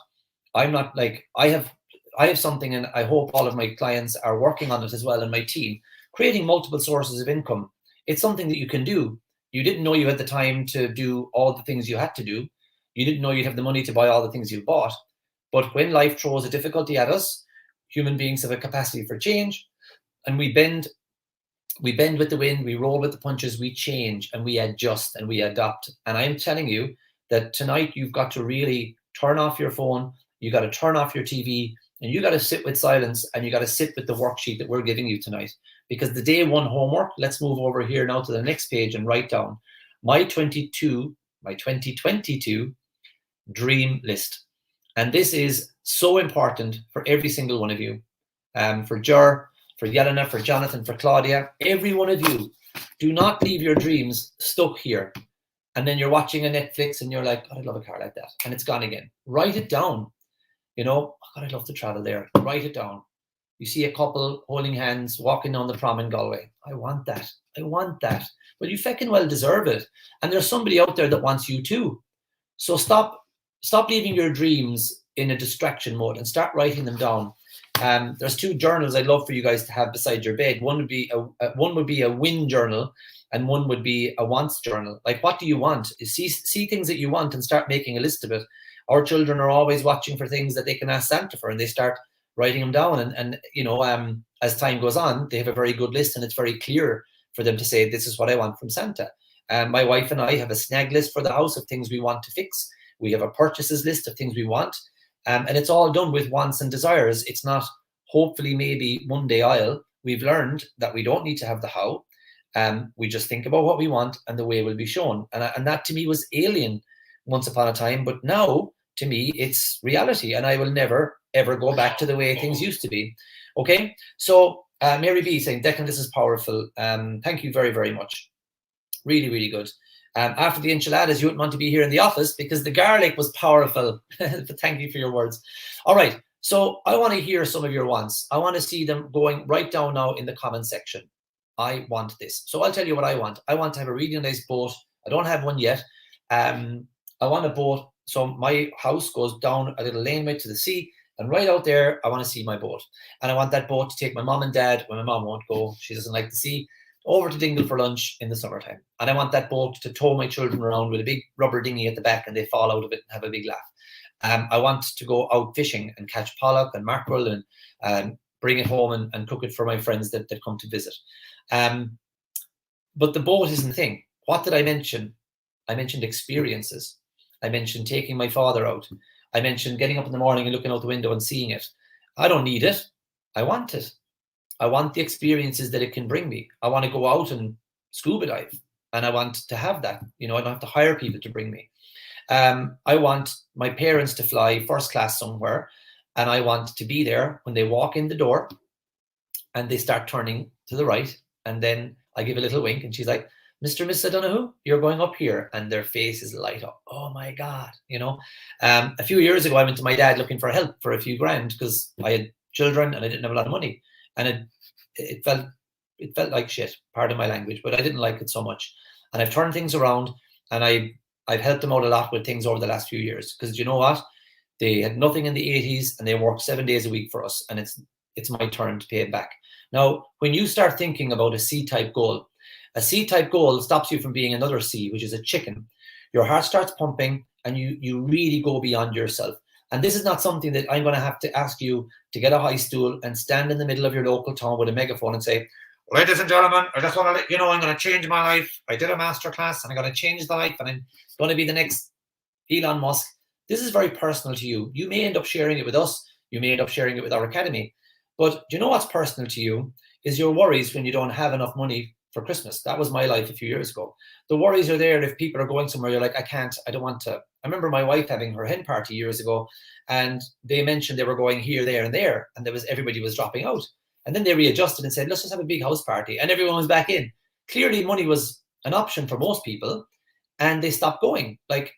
I'm not like, I have something, and I hope all of my clients are working on it as well, and my team, creating multiple sources of income. It's something that you can do. You didn't know you had the time to do all the things you had to do. You didn't know you'd have the money to buy all the things you bought. But when life throws a difficulty at us, human beings have a capacity for change, and we bend with the wind, we roll with the punches, we change and we adjust and we adapt. And I'm telling you that tonight you've got to really turn off your phone, you got to turn off your TV, and you got to sit with silence, and you got to sit with the worksheet that we're giving you tonight. Because the day one homework, let's move over here now to the next page and write down my 2022 dream list. And this is so important for every single one of you. For Jer, for Yelena, for Jonathan, for Claudia, every one of you, do not leave your dreams stuck here. And then you're watching a Netflix and you're like, God, I'd love a car like that. And it's gone again. Write it down. You know, oh God, I'd love to travel there. Write it down. You see a couple holding hands, walking down the prom in Galway. I want that. I want that. Well, you feckin' well deserve it. And there's somebody out there that wants you too. So stop leaving your dreams in a distraction mode and start writing them down. There's 2 journals I'd love for you guys to have beside your bed. One would be a win journal, and one would be a wants journal. Like, what do you want? See things that you want and start making a list of it. Our children are always watching for things that they can ask Santa for, and they start writing them down. And you know, as time goes on, they have a very good list, and it's very clear for them to say, this is what I want from Santa. My wife and I have a snag list for the house of things we want to fix. We have a purchases list of things we want. And it's all done with wants and desires. It's not hopefully, maybe one day I'll. We've learned that we don't need to have the how. We just think about what we want, and the way will be shown. And that to me was alien once upon a time. But now, to me, it's reality. And I will never, ever go back to the way things used to be. Okay? So Mary B saying, Declan, this is powerful. Thank you very, very much. Really, really good. After the enchiladas, you wouldn't want to be here in the office because the garlic was powerful. Thank you for your words. All right. So I want to hear some of your wants. I want to see them going right down now in the comment section. I want this. So I'll tell you what I want. I want to have a really nice boat. I don't have one yet. I want a boat. So my house goes down a little laneway to the sea. And right out there, I want to see my boat. And I want that boat to take my mom and dad when my mom won't go. She doesn't like the sea. Over to Dingle for lunch in the summertime. And I want that boat to tow my children around with a big rubber dinghy at the back, and they fall out of it and have a big laugh. I want to go out fishing and catch pollock and mackerel and bring it home and cook it for my friends that come to visit. But the boat isn't the thing. What did I mention? I mentioned experiences. I mentioned taking my father out. I mentioned getting up in the morning and looking out the window and seeing it. I don't need it. I want it. I want the experiences that it can bring me. I want to go out and scuba dive, and I want to have that. You know, I don't have to hire people to bring me. I want my parents to fly first class somewhere, and I want to be there when they walk in the door and they start turning to the right, and then I give a little wink and she's like, Mr. and Miss O'Donoghue, you're going up here, and their faces light up. Oh my God, you know. A few years ago, I went to my dad looking for help for a few grand because I had children and I didn't have a lot of money. And it felt like shit, pardon my language, but I didn't like it so much. And I've turned things around, and I've helped them out a lot with things over the last few years. Because you know what? They had nothing in the 80s, and they worked 7 days a week for us, and it's my turn to pay it back. Now, when you start thinking about a C-type goal stops you from being another C, which is a chicken. Your heart starts pumping, and you really go beyond yourself. And this is not something that I'm going to have to ask you to get a high stool and stand in the middle of your local town with a megaphone and say, ladies and gentlemen, I just want to let you know I'm going to change my life. I did a masterclass and I'm going to change the life, and I'm going to be the next Elon Musk. This is very personal to you. You may end up sharing it with us. You may end up sharing it with our academy. But do you know what's personal to you is your worries when you don't have enough money for Christmas. That was my life a few years ago. The worries are there if people are going somewhere, you're like, I don't want to. I remember my wife having her hen party years ago, and they mentioned they were going here, there, and there, and everybody was dropping out. And then they readjusted and said, let's just have a big house party, and everyone was back in. Clearly, money was an option for most people, and they stopped going. Like,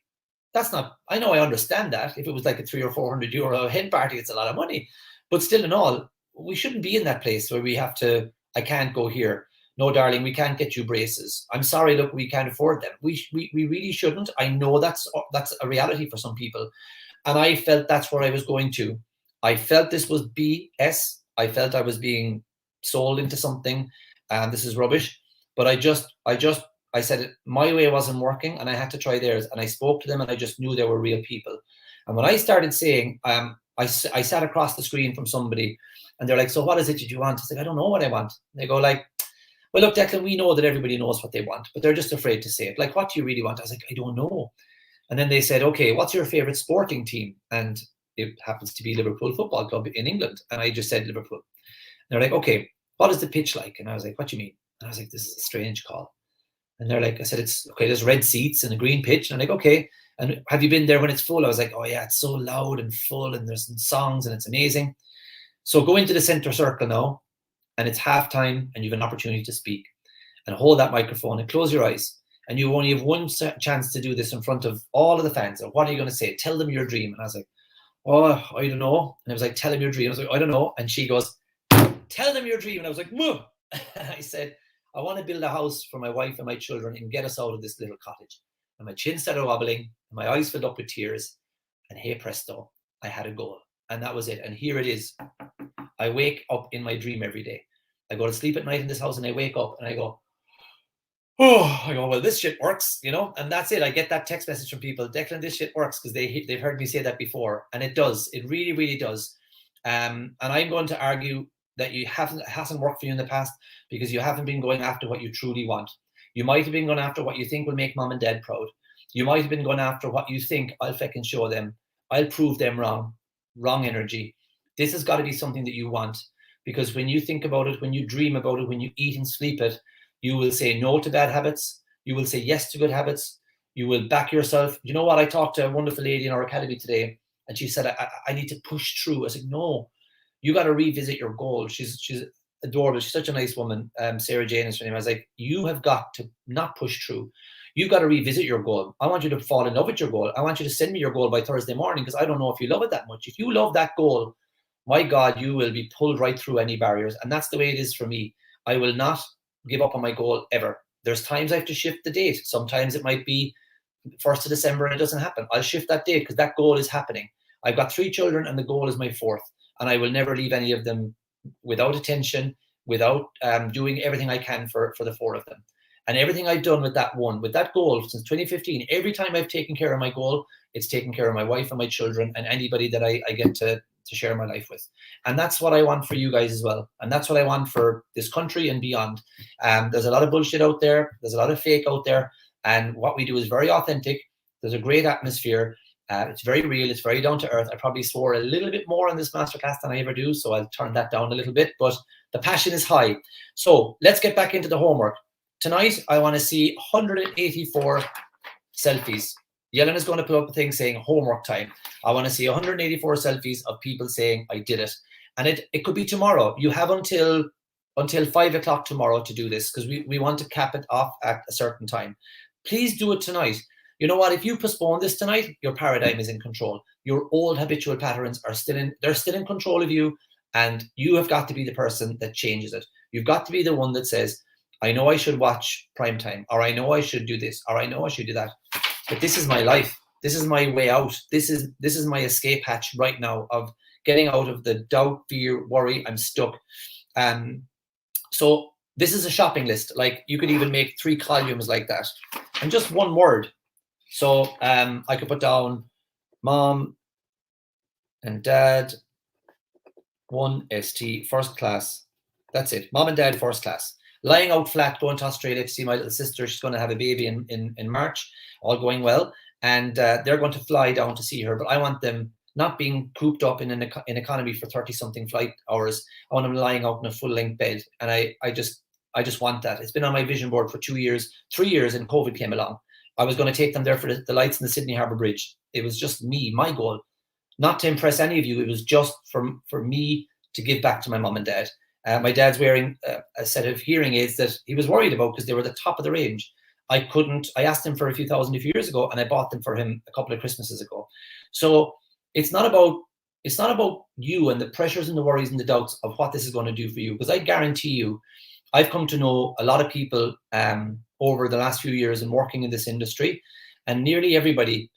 that's not. I know, I understand that. If it was like a €300 or €400 hen party, it's a lot of money. But still, in all, we shouldn't be in that place where we have to. I can't go here. no, darling, we can't get you braces. I'm sorry, look, we can't afford them. We really shouldn't. I know that's a reality for some people. And I felt that's where I was going to. I felt this was BS. I felt I was being sold into something, and this is rubbish. But I said my way wasn't working, and I had to try theirs. And I spoke to them, and I just knew they were real people. And when I started saying, I sat across the screen from somebody, and they're like, "So what is it that you want?" I said, "I don't know what I want." And they go like, "Well, look, Declan, we know that everybody knows what they want, but they're just afraid to say it. Like, what do you really want?" I was like, "I don't know." And then they said, "Okay, what's your favorite sporting team?" And it happens to be Liverpool Football Club in England. And I just said Liverpool. And they're like, "Okay, what is the pitch like?" And I was like, "What do you mean?" And I was like, "This is a strange call." And they're like, I said, "It's okay, there's red seats and a green pitch." And I'm like, "Okay. And have you been there when it's full?" I was like, "Oh yeah, it's so loud and full, and there's some songs, and it's amazing." So go into the center circle now, and it's halftime, and you have an opportunity to speak. And hold that microphone and close your eyes. And you only have one chance to do this in front of all of the fans. And what are you going to say? Tell them your dream. And I was like, "Oh, I don't know." And I was like, "Tell them your dream." I was like, "I don't know." And she goes, "Tell them your dream." And I was like, "Muh." And I said, "I want to build a house for my wife and my children and get us out of this little cottage." And my chin started wobbling, and my eyes filled up with tears. And hey presto, I had a goal. And that was it. And here it is. I wake up in my dream every day. I go to sleep at night in this house, and I wake up and I go, well, this shit works, you know? And that's it. I get that text message from people, "Declan, this shit works," because they've heard me say that before. And it does. It really, really does. And I'm going to argue that it hasn't worked for you in the past because you haven't been going after what you truly want. You might have been going after what you think will make mom and dad proud. You might have been going after what you think, "I'll fucking show them. I'll prove them wrong." Wrong energy. This has got to be something that you want, because when you think about it, when you dream about it, when you eat and sleep it, you will say no to bad habits. You will say yes to good habits. You will back yourself. You know what? I talked to a wonderful lady in our academy today, and she said, I need to push through. I said, "No, you got to revisit your goal." She's adorable. She's such a nice woman. Sarah Jane is her name. I was like, "You have got to not push through. You've got to revisit your goal. I want you to fall in love with your goal. I want you to send me your goal by Thursday morning, because I don't know if you love it that much. If you love that goal, my God, you will be pulled right through any barriers." And that's the way it is for me. I will not give up on my goal ever. There's times I have to shift the date. Sometimes it might be 1st of December and it doesn't happen. I'll shift that date because that goal is happening. I've got 3 children and the goal is my 4th. And I will never leave any of them without attention, without doing everything I can for the 4 of them. And everything I've done with that goal since 2015, every time I've taken care of my goal, it's taken care of my wife and my children and anybody that I get to share my life with. And that's what I want for you guys as well. And that's what I want for this country and beyond. There's a lot of bullshit out there. There's a lot of fake out there. And what we do is very authentic. There's a great atmosphere. It's very real. It's very down to earth. I probably swore a little bit more on this masterclass than I ever do, so I'll turn that down a little bit, but the passion is high. So let's get back into the homework. Tonight, I want to see 184 selfies. Yellen is going to put up a thing saying homework time. I want to see 184 selfies of people saying, "I did it." And it could be tomorrow. You have until 5 o'clock tomorrow to do this, because we want to cap it off at a certain time. Please do it tonight. You know what? If you postpone this tonight, your paradigm is in control. Your old habitual patterns are still in control of you, and you have got to be the person that changes it. You've got to be the one that says, "I know I should watch primetime," or "I know I should do this," or "I know I should do that." But this is my life. This is my way out. This is my escape hatch right now of getting out of the doubt, fear, worry. I'm stuck. So this is a shopping list. Like, you could even make 3 columns like that, and just one word. So I could put down mom and dad 1ST first class. That's it. Mom and dad first class. Lying out flat, going to Australia to see my little sister. She's going to have a baby in March, all going well. And they're going to fly down to see her. But I want them not being cooped up in economy for 30-something flight hours. I want them lying out in a full-length bed. And I just want that. It's been on my vision board for 2 years, 3 years, and COVID came along. I was going to take them there for the lights in the Sydney Harbour Bridge. It was just me, my goal. Not to impress any of you. It was just for me to give back to my mom and dad. My dad's wearing a set of hearing aids that he was worried about because they were the top of the range. I asked him for a few thousand a few years ago, and I bought them for him a couple of Christmases ago. So it's not about you and the pressures and the worries and the doubts of what this is going to do for you, because I guarantee you, I've come to know a lot of people over the last few years and working in this industry, and nearly everybody,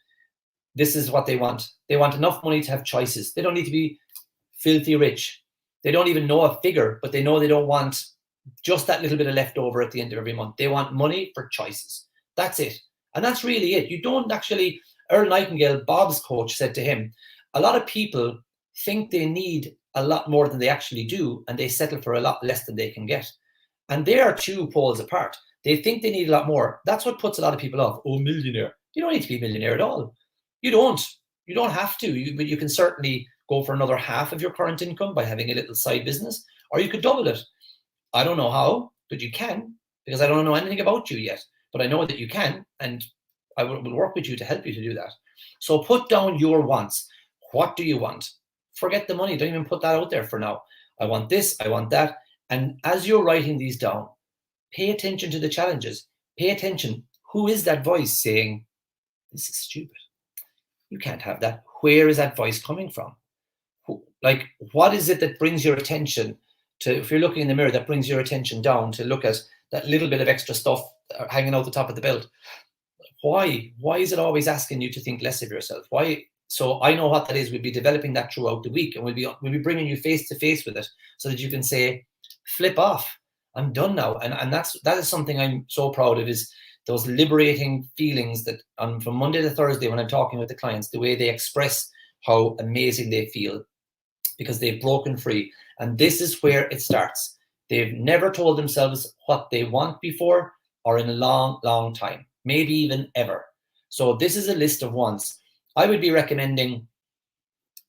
this is what they want. They want enough money to have choices. They don't need to be filthy rich. They don't even know a figure, but they know they don't want just that little bit of leftover at the end of every month. They want money for choices. That's it. And that's really it. You don't actually, Earl Nightingale, Bob's coach, said to him, a lot of people think they need a lot more than they actually do, and they settle for a lot less than they can get. And they are two poles apart. They think they need a lot more. That's what puts a lot of people off. Oh, millionaire. You don't need to be a millionaire at all. You don't. You don't have to. But you can certainly go for another half of your current income by having a little side business, or you could double it. I don't know how, but you can, because I don't know anything about you yet. But I know that you can, and I will work with you to help you to do that. So put down your wants. What do you want? Forget the money. Don't even put that out there for now. I want this. I want that. And as you're writing these down, pay attention to the challenges. Pay attention. Who is that voice saying, this is stupid? You can't have that. Where is that voice coming from? Like, what is it that brings your attention to, if you're looking in the mirror, that brings your attention down to look at that little bit of extra stuff hanging out the top of the belt? Why? Why is it always asking you to think less of yourself? Why? So I know what that is. We'll be developing that throughout the week, and we'll be bringing you face to face with it, so that you can say, flip off. I'm done now. And that is something I'm so proud of, is those liberating feelings that from Monday to Thursday, when I'm talking with the clients, the way they express how amazing they feel because they've broken free. And this is where it starts. They've never told themselves what they want before, or in a long, long time, maybe even ever. So this is a list of wants. I would be recommending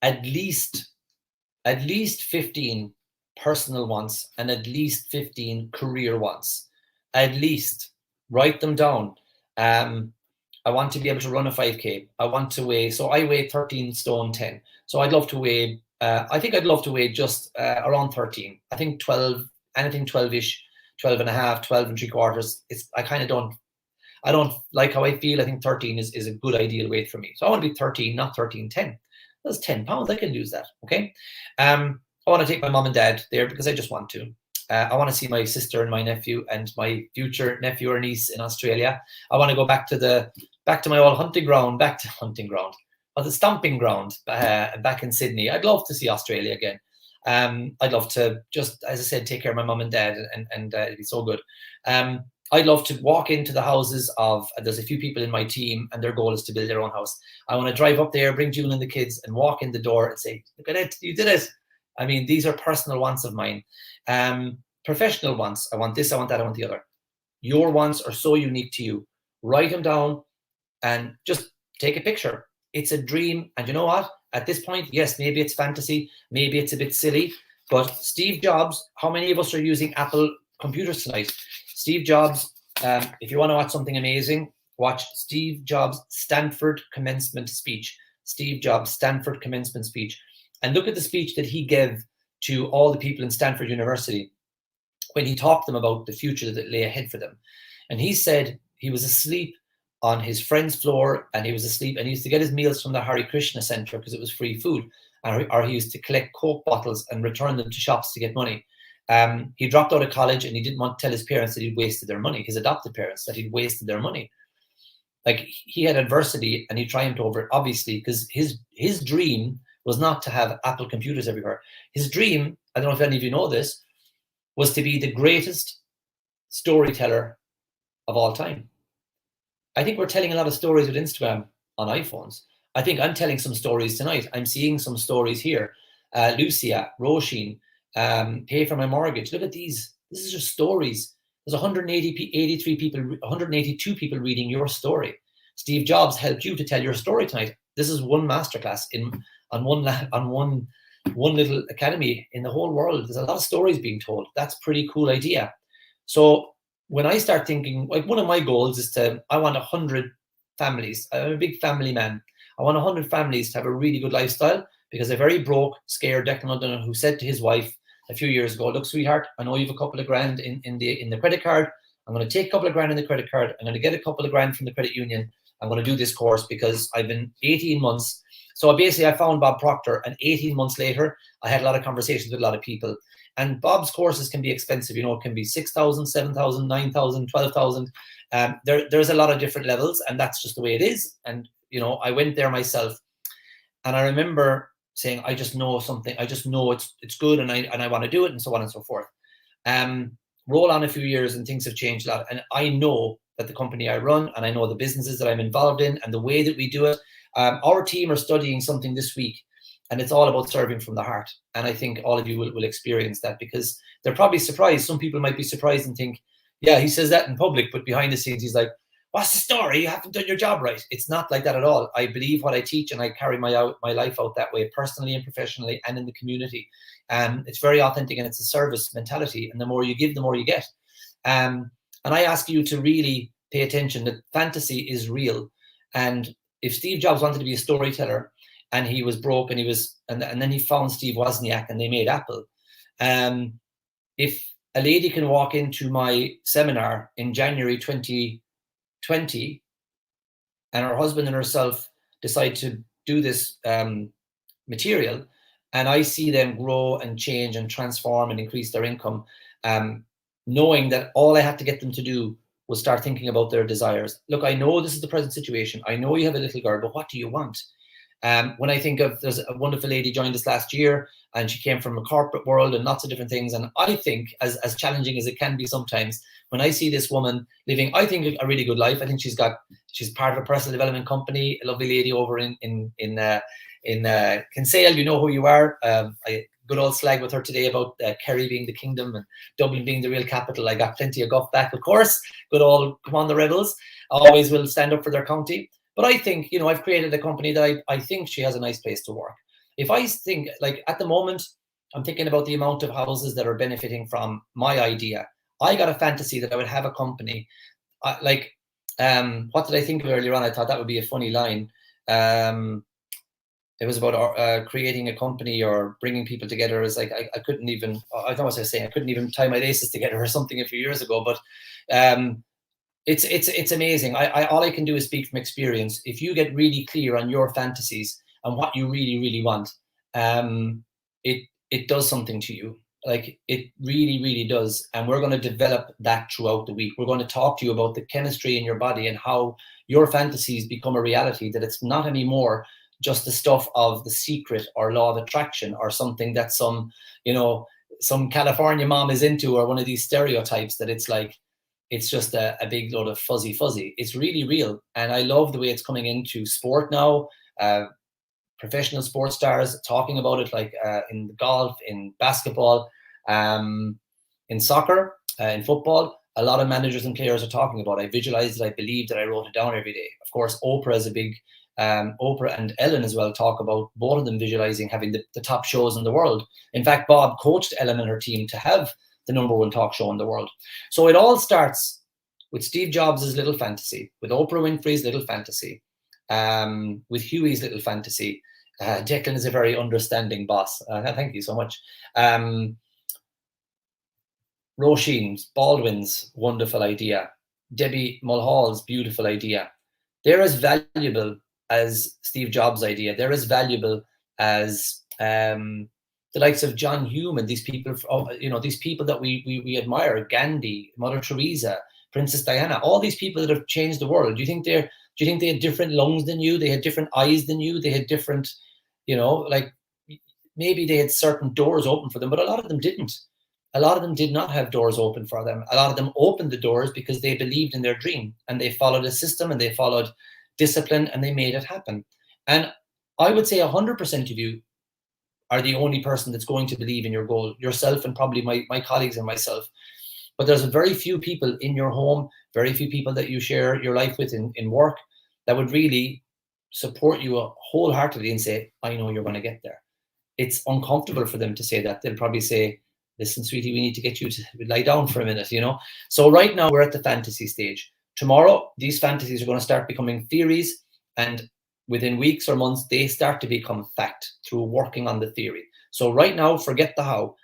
at least 15 personal wants and at least 15 career wants. At least. Write them down. I want to be able to run a 5K. I want to weigh, so I weigh 13 stone 10. So I'd love to weigh, I think I'd love to weigh just around 13. I think 12, anything 12-ish, 12 and a half, 12 and 3/4. I don't like how I feel. I think 13 is a good ideal weight for me. So I want to be 13, not 13.10. That's 10 pounds. I can lose that. Okay. I want to take my mom and dad there because I just want to. I want to see my sister and my nephew and my future nephew or niece in Australia. I want to go back to my old hunting ground, or the stomping ground back in Sydney. I'd love to see Australia again. I'd love to just, as I said, take care of my mom and dad, and it'd be so good. I'd love to walk into the houses of, there's a few people in my team, and their goal is to build their own house. I want to drive up there, bring June and the kids, and walk in the door and say, look at it, you did it. I mean, these are personal wants of mine. Professional wants, I want this, I want that, I want the other. Your wants are so unique to you. Write them down and just take a picture. It's a dream. And you know what? At this point, yes, maybe it's fantasy, maybe it's a bit silly, but Steve Jobs, how many of us are using Apple computers tonight? Steve Jobs, if you want to watch something amazing, watch Steve Jobs' Stanford commencement speech. Steve Jobs' Stanford commencement speech. And look at the speech that he gave to all the people in Stanford University when he talked to them about the future that lay ahead for them. And he said he was asleep on his friend's floor, and he was asleep, and he used to get his meals from the Hare Krishna Center because it was free food, or he used to collect Coke bottles and return them to shops to get money. He dropped out of college, and he didn't want to tell his parents that he'd wasted their money, his adopted parents, that he'd wasted their money. Like, he had adversity, and he triumphed over it, obviously, because his dream was not to have Apple computers everywhere. His dream, I don't know if any of you know this, was to be the greatest storyteller of all time. I think we're telling a lot of stories with Instagram on iPhones. I think I'm telling some stories tonight. I'm seeing some stories here. Lucia, Roisin, pay for my mortgage. Look at these. This is just stories. There's 182 people reading your story. Steve Jobs helped you to tell your story tonight. This is one masterclass on one little academy in the whole world. There's a lot of stories being told. That's a pretty cool idea. So when I start thinking, like, one of my goals is I want 100 families. I'm a big family man. I want 100 families to have a really good lifestyle, because a very broke, scared Declan O'Donoghue who said to his wife a few years ago, look, sweetheart, I know you have a couple of grand in the credit card. I'm going to take a couple of grand in the credit card. I'm going to get a couple of grand from the credit union. I'm going to do this course because I've been 18 months. So basically I found Bob Proctor, and 18 months later, I had a lot of conversations with a lot of people. And Bob's courses can be expensive. You know, it can be 6,000, 7,000, 9,000, 12,000. There's a lot of different levels, and that's just the way it is. And, you know, I went there myself, and I remember saying, I just know something. I just know it's good, and I want to do it, and so on and so forth. Roll on a few years, and things have changed a lot. And I know that the company I run, and I know the businesses that I'm involved in, and the way that we do it. Our team are studying something this week, and it's all about serving from the heart. And I think all of you will experience that, because they're probably surprised. Some people might be surprised and think, yeah, he says that in public, but behind the scenes, he's like, what's the story? You haven't done your job right. It's not like that at all. I believe what I teach, and I carry my life out that way, personally and professionally and in the community. It's very authentic, and it's a service mentality. And the more you give, the more you get. And I ask you to really pay attention that fantasy is real. And if Steve Jobs wanted to be a storyteller, and he was broke, and and then he found Steve Wozniak, and they made Apple. If a lady can walk into my seminar in January 2020, and her husband and herself decide to do this material, and I see them grow and change and transform and increase their income, knowing that all I had to get them to do was start thinking about their desires. Look, I know this is the present situation. I know you have a little girl, but what do you want? When I think of, there's a wonderful lady joined us last year, and she came from a corporate world and lots of different things. And I think, as challenging as it can be sometimes, when I see this woman living, I think, a really good life. I think she's part of a personal development company, a lovely lady over in Kinsale. You know who you are. Good old slag with her today about Kerry being the kingdom and Dublin being the real capital. I got plenty of guff back, of course. Good old, come on the rebels. Always will stand up for their county. But I think, you know, I've created a company that I think she has a nice place to work. If I think, like, at the moment, I'm thinking about the amount of houses that are benefiting from my idea. I got a fantasy that I would have a company. What did I think of earlier on? I thought that would be a funny line. It was about creating a company or bringing people together. It's like I couldn't even, I don't know what I was saying. I couldn't even tie my laces together or something a few years ago. But it's amazing. All I can do is speak from experience. If you get really clear on your fantasies and what you really, really want, it does something to you. Like, it really, really does. And we're going to develop that throughout the week. We're going to talk to you about the chemistry in your body and how your fantasies become a reality, that it's not anymore just the stuff of The Secret or Law of Attraction or something that some California mom is into, or one of these stereotypes that it's like, it's just a big load of fuzzy. It's really real. And I love the way it's coming into sport now. Professional sports stars talking about it, like in golf, in basketball, in soccer, in football. A lot of managers and players are talking about it. I visualized it. I believed it. I wrote it down every day. Of course, Oprah is a big, Oprah and Ellen as well talk about both of them visualizing having the top shows in the world. In fact, Bob coached Ellen and her team to have the #1 talk show in the world. So it all starts with Steve Jobs' little fantasy, with Oprah Winfrey's little fantasy, with Huey's little fantasy. Declan is a very understanding boss. Thank you so much. Roisin's, Baldwin's wonderful idea. Debbie Mulhall's beautiful idea. They're as valuable as Steve Jobs' idea. They're as valuable as the likes of John Hume and these people, these people that we admire, Gandhi, Mother Teresa, Princess Diana, all these people that have changed the world. Do you think they had different lungs than you? They had different eyes than you? They had different, like maybe they had certain doors open for them, but a lot of them didn't. A lot of them did not have doors open for them. A lot of them opened the doors because they believed in their dream, and they followed a system, and they followed discipline, and they made it happen. And I would say 100% of you are the only person that's going to believe in your goal, yourself and probably my colleagues and myself. But there's very few people in your home, very few people that you share your life with in work that would really support you wholeheartedly and say, I know you're going to get there. It's uncomfortable for them to say that. They'll probably say, listen, sweetie, we need to get you to lie down for a minute, So right now we're at the fantasy stage. Tomorrow, these fantasies are going to start becoming theories, and within weeks or months, they start to become fact through working on the theory. So right now, forget the how.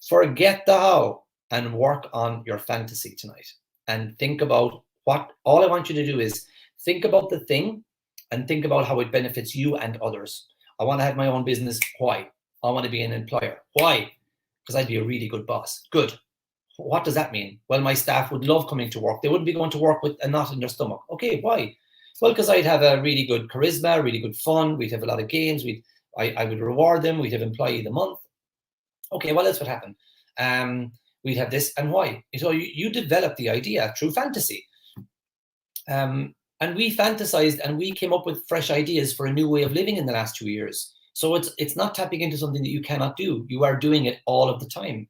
Forget the how and work on your fantasy tonight. And think about all I want you to do is Think about the thing and think about how it benefits you and others. I want to have my own business. Why? I want to be an employer. Why? Because I'd be a really good boss. Good. What does that mean? Well, my staff would love coming to work. They wouldn't be going to work with a knot in their stomach. Okay, why? Well, because I'd have a really good charisma, really good fun. We'd have a lot of games. I would reward them. We'd have employee of the month. Okay, what else would happen? We'd have this, and why? So you develop the idea through fantasy. And we fantasized and we came up with fresh ideas for a new way of living in the last 2 years. So it's not tapping into something that you cannot do. You are doing it all of the time.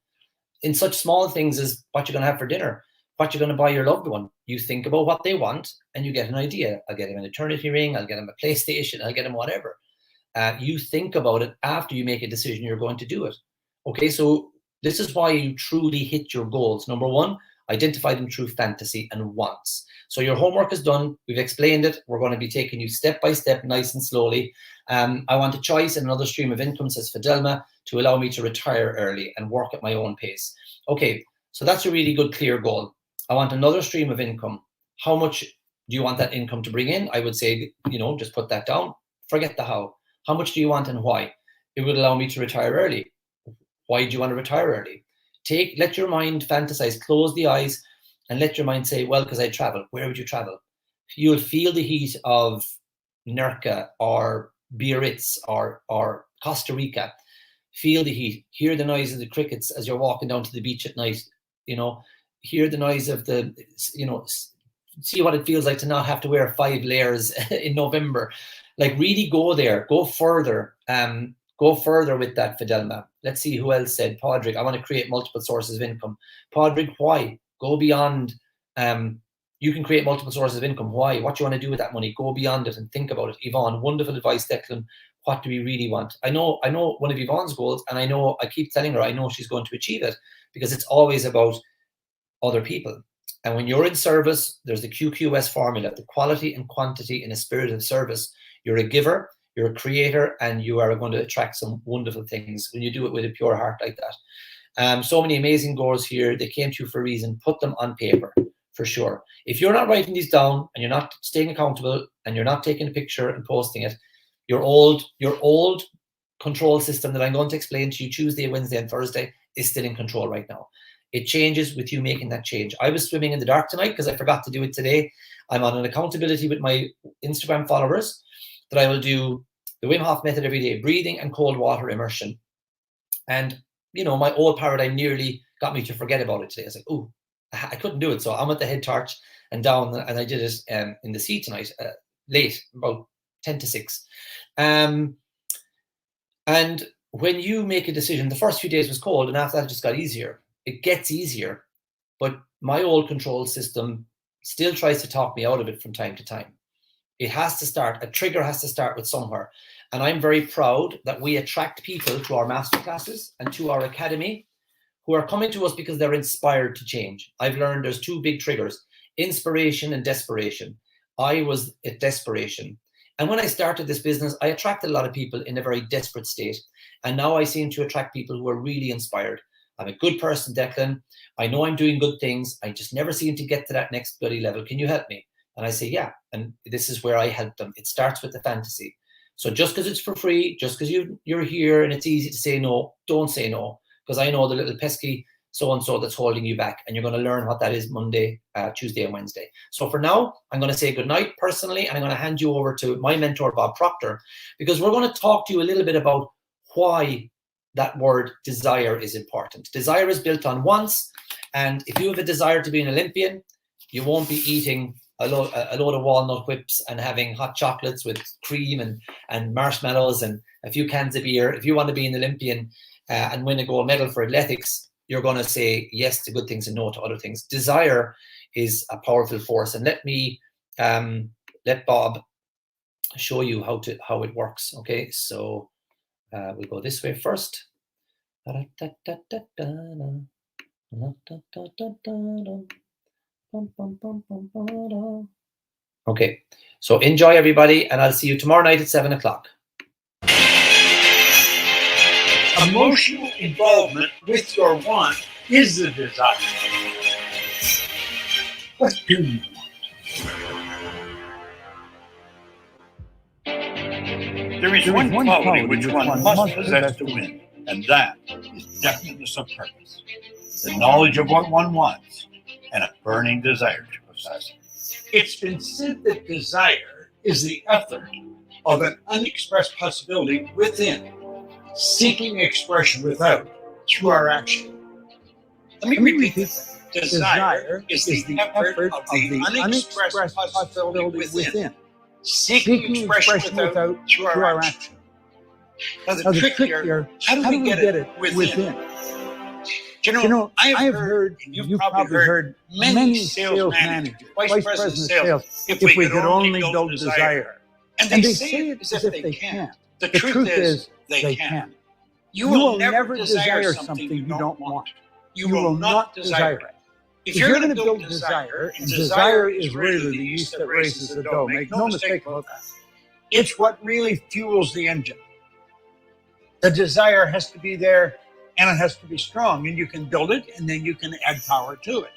In such small things as what you're going to have for dinner, what you're going to buy your loved one. You think about what they want and you get an idea. I'll get him an eternity ring. I'll get him a PlayStation. I'll get him whatever. You think about it after you make a decision you're going to do it. Okay, so this is why you truly hit your goals. Number one, identify them through fantasy and wants. So your homework is done. We've explained it. We're going to be taking you step by step, nice and slowly. I want a choice and another stream of income, says Fidelma, to allow me to retire early and work at my own pace. Okay, so that's a really good, clear goal. I want another stream of income. How much do you want that income to bring in? I would say, just put that down. Forget the how. How much do you want and why? It would allow me to retire early. Why do you want to retire early? Let your mind fantasize, close the eyes, and let your mind say, well, because I travel. Where would you travel? You'll feel the heat of Nerca or Biarritz or Costa Rica. Feel the heat. Hear the noise of the crickets as you're walking down to the beach at night. Hear the noise of see what it feels like to not have to wear 5 layers in November. Like, really go there, go further. Go further with that, Fidelma. Let's see who else said. Padraig, I want to create multiple sources of income. Padraig, why? Go beyond. You can create multiple sources of income. Why? What do you want to do with that money? Go beyond it and think about it. Yvonne, wonderful advice, Declan. What do we really want? I know one of Yvonne's goals, and I keep telling her I know she's going to achieve it, because it's always about other people. And when you're in service, there's the QQS formula, the quality and quantity in a spirit of service. You're a giver, you're a creator, and you are going to attract some wonderful things when you do it with a pure heart like that. So many amazing goals here. They came to you for a reason. Put them on paper, for sure. If you're not writing these down and you're not staying accountable and you're not taking a picture and posting it, your old control system that I'm going to explain to you Tuesday, Wednesday, and Thursday is still in control right now. It changes with you making that change. I was swimming in the dark tonight because I forgot to do it today. I'm on an accountability with my Instagram followers that I will do the Wim Hof method every day, breathing and cold water immersion. And, my old paradigm nearly got me to forget about it today. I was like, oh, I couldn't do it. So I'm at the head torch and down, and I did it in the sea tonight, late, about 10 to 6. And when you make a decision, the first few days was cold, and after that it just got easier. It gets easier, but my old control system still tries to talk me out of it from time to time. It has to start, a trigger has to start with somewhere. And I'm very proud that we attract people to our masterclasses and to our academy who are coming to us because they're inspired to change. I've learned there's 2 big triggers, inspiration and desperation. I was at desperation. And when I started this business, I attracted a lot of people in a very desperate state. And now I seem to attract people who are really inspired. I'm a good person, Declan. I know I'm doing good things. I just never seem to get to that next bloody level. Can you help me? And I say, yeah. And this is where I help them. It starts with the fantasy. So just because it's for free, just because you're here and it's easy to say no, don't say no. Because I know the little pesky so-and-so that's holding you back. And you're going to learn what that is Monday, Tuesday, and Wednesday. So for now, I'm going to say goodnight personally. And I'm going to hand you over to my mentor, Bob Proctor, because we're going to talk to you a little bit about why that word desire is important. Desire is built on wants. And if you have a desire to be an Olympian, you won't be eating a load of walnut whips and having hot chocolates with cream and marshmallows and a few cans of beer. If you want to be an Olympian and win a gold medal for athletics, you're going to say yes to good things and no to other things. Desire is a powerful force. And let me let Bob show you how it works. Okay, so we'll go this way first. Okay, so enjoy everybody, and I'll see you tomorrow night at 7 o'clock. Emotional involvement with your want is the desire. What do you want? There is one quality which one must possess to win, and that is definiteness of purpose, the knowledge of what one wants, and a burning desire to possess it. It's been said that desire is the effort of an unexpressed possibility within, seeking expression without through our action. Let me repeat that. Desire is the effort of the unexpressed possibility within, seeking expression without through our action. Now the trick here, how do we get it within? You know, I have heard, you've probably heard many sales managers, vice presidents of sales, if we could only build desire. And they say it as if they can't. The truth is, they can. You will never desire something you don't want. You will not desire it. If you're going to build desire, and desire is really the yeast that raises the dough, make no mistake about that. It's what really fuels the engine. The desire has to be there, and it has to be strong, and you can build it, and then you can add power to it.